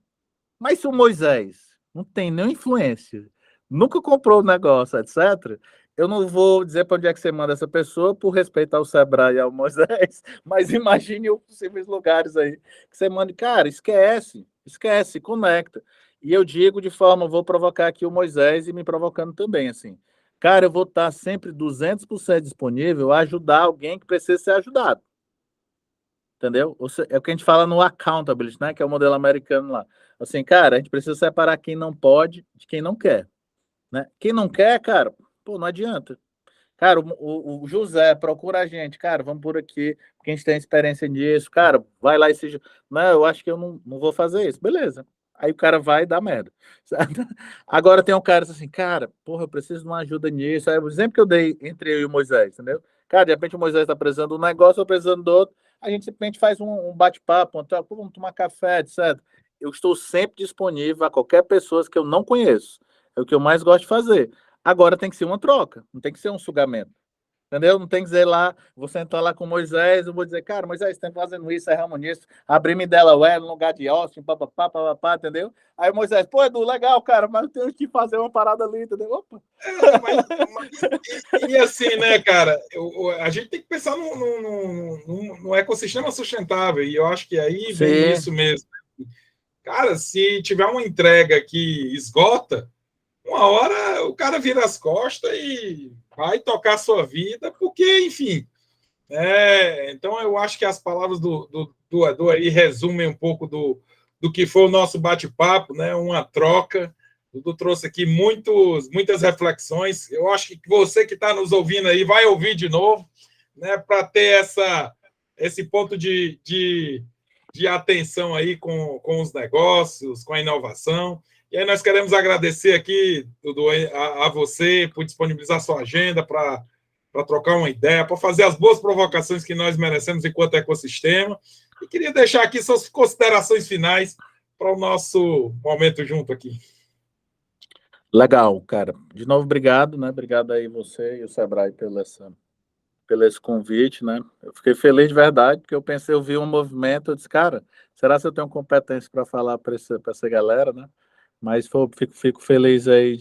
Mas se o Moisés não tem nenhuma influência, nunca comprou o negócio, etc., eu não vou dizer para onde é que você manda essa pessoa por respeito ao Sebrae e ao Moisés, mas imagine os possíveis lugares aí que você manda. Cara, esquece, conecta. E eu digo de forma, vou provocar aqui o Moisés e me provocando também, assim. Cara, eu vou estar sempre 200% disponível a ajudar alguém que precisa ser ajudado. Entendeu? É o que a gente fala no accountability, né? Que é o modelo americano lá. Assim, cara, a gente precisa separar quem não pode de quem não quer, né? Quem não quer, cara, pô, não adianta. Cara, o José procura a gente, cara, vamos por aqui, porque a gente tem experiência nisso, cara, vai lá esse. Não, eu acho que eu não vou fazer isso, beleza. Aí o cara vai e dá merda. Certo? Agora tem um cara assim, cara, porra, eu preciso de uma ajuda nisso. Aí o exemplo que eu dei entre eu e o Moisés, entendeu? Cara, de repente o Moisés está precisando de um negócio, eu precisando do outro, a gente simplesmente faz um bate-papo, vamos tomar café, etc. Eu estou sempre disponível a qualquer pessoa que eu não conheço. É o que eu mais gosto de fazer. Agora tem que ser uma troca, não tem que ser um sugamento. Entendeu? Não tem que dizer lá, vou sentar lá com Moisés, eu vou dizer, cara, Moisés, tem fazendo isso, erramos nisso, abrir-me Delaware no lugar de Austin, papapá, papapá, entendeu? Aí Moisés, pô, Edu, legal, cara, mas eu tenho que fazer uma parada ali, entendeu? Opa. E assim, né, cara, a gente tem que pensar no ecossistema sustentável, e eu acho que aí vem isso mesmo. Cara, se tiver uma entrega que esgota, uma hora o cara vira as costas e vai tocar a sua vida, porque, enfim. Então, eu acho que as palavras do Edu aí resumem um pouco do que foi o nosso bate-papo, né? Uma troca. O Dudu trouxe aqui muitas reflexões. Eu acho que você que está nos ouvindo aí vai ouvir de novo, né? Para ter esse ponto de atenção aí com os negócios, com a inovação. E aí nós queremos agradecer aqui, Dudu, a você por disponibilizar sua agenda para trocar uma ideia, para fazer as boas provocações que nós merecemos enquanto ecossistema. E queria deixar aqui suas considerações finais para o nosso momento junto aqui. Legal, cara. De novo, obrigado, né? Obrigado aí você e o Sebrae pelo esse convite, né? Eu fiquei feliz de verdade, porque eu vi um movimento, eu disse, cara, será que eu tenho competência para falar para essa galera, né? Mas fico feliz aí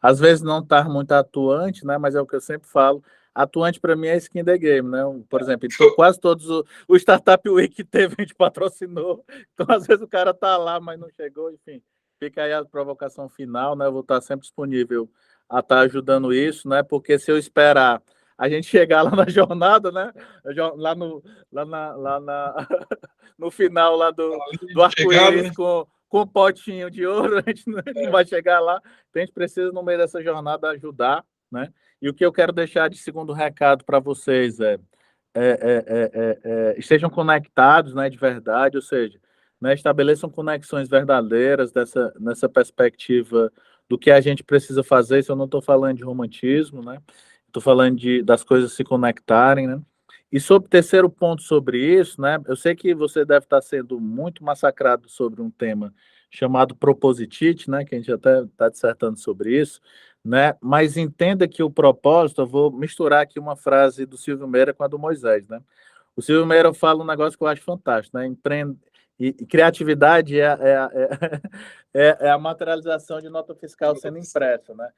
às vezes não estar muito atuante, né? Mas é o que eu sempre falo, atuante para mim é skin the game, né? Por exemplo, quase todos o Startup Week que teve, a gente patrocinou, então às vezes o cara tá lá, mas não chegou, enfim. Fica aí a provocação final, né? Eu vou estar sempre disponível a estar ajudando isso, né? Porque se eu esperar a gente chegar lá na jornada, né? Lá no final lá do arco-íris com um potinho de ouro, a gente não vai chegar lá. Então, a gente precisa, no meio dessa jornada, ajudar, né? E o que eu quero deixar de segundo recado para vocês estejam conectados, né, de verdade, ou seja, né, estabeleçam conexões verdadeiras nessa perspectiva do que a gente precisa fazer. Isso eu não estou falando de romantismo, né? Estou falando das coisas se conectarem, né? E sobre o terceiro ponto sobre isso, né? Eu sei que você deve estar sendo muito massacrado sobre um tema chamado propositite, né? Que a gente até está dissertando sobre isso, né? Mas entenda que o propósito, eu vou misturar aqui uma frase do Silvio Meira com a do Moisés, né? O Silvio Meira fala um negócio que eu acho fantástico, né? E criatividade é a materialização de nota fiscal sendo impressa, né?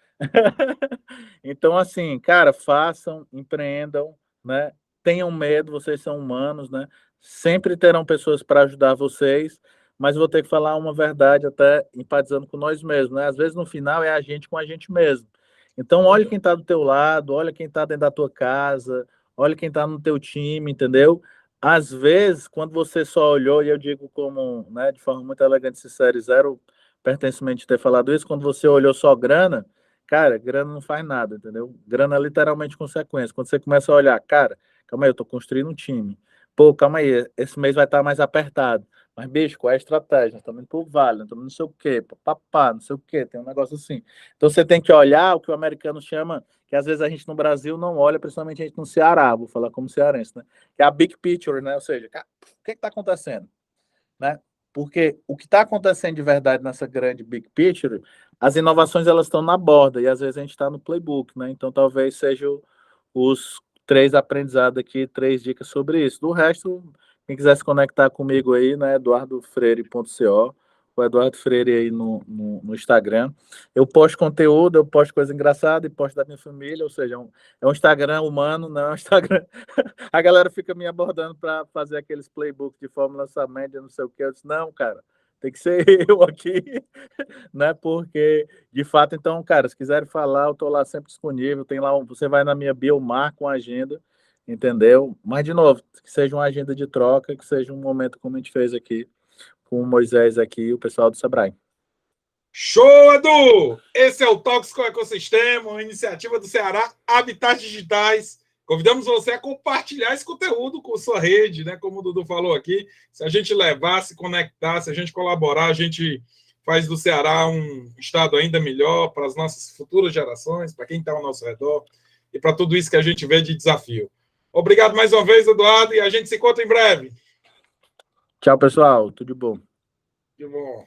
Então, assim, cara, façam, empreendam, né? Tenham medo, vocês são humanos, né? Sempre terão pessoas para ajudar vocês, mas vou ter que falar uma verdade até empatizando com nós mesmos, né? Às vezes, no final, é a gente com a gente mesmo. Então, olha quem está do teu lado, olha quem está dentro da tua casa, olha quem está no teu time, entendeu? Às vezes, quando você só olhou, e eu digo como, né, de forma muito elegante, sincera e zero pertencimento de ter falado isso, quando você olhou só grana, cara, grana não faz nada, entendeu? Grana é literalmente consequência. Quando você começa a olhar, cara, calma aí, eu tô construindo um time. Pô, calma aí, esse mês vai estar mais apertado. Mas, bicho, qual é a estratégia? Nós estamos indo pro vale, nós estamos não sei o quê, papá, não sei o quê, tem um negócio assim. Então você tem que olhar o que o americano chama, que às vezes a gente no Brasil não olha, principalmente a gente no Ceará, vou falar como cearense, né? Que é a big picture, né? Ou seja, cara, o que está acontecendo? Né? Porque o que está acontecendo de verdade nessa grande big picture, as inovações elas estão na borda e às vezes a gente está no playbook, né? Então talvez sejam os 3 aprendizados aqui, 3 dicas sobre isso. Do resto, quem quiser se conectar comigo aí, né? eduardofreire.co, o Eduardo Freire aí no Instagram. Eu posto conteúdo, eu posto coisa engraçada e posto da minha família, ou seja, é um Instagram humano, não é um Instagram. A galera fica me abordando para fazer aqueles playbooks de fórmula média, não sei o que. Eu disse, não, cara, tem que ser eu aqui, né? Porque, de fato, então, cara, se quiserem falar, eu tô lá sempre disponível. Tem lá, você vai na minha bio, marca uma agenda, entendeu? Mas, de novo, que seja uma agenda de troca, que seja um momento como a gente fez aqui, com o Moisés aqui e o pessoal do Sebrae. Show, Edu! Esse é o Tóxico Ecossistema, uma iniciativa do Ceará Habitats Digitais. Convidamos você a compartilhar esse conteúdo com sua rede, né? Como o Dudu falou aqui, se a gente levar, se conectar, se a gente colaborar, a gente faz do Ceará um estado ainda melhor para as nossas futuras gerações, para quem está ao nosso redor e para tudo isso que a gente vê de desafio. Obrigado mais uma vez, Eduardo, e a gente se encontra em breve. Tchau, pessoal. Tudo de bom. De bom.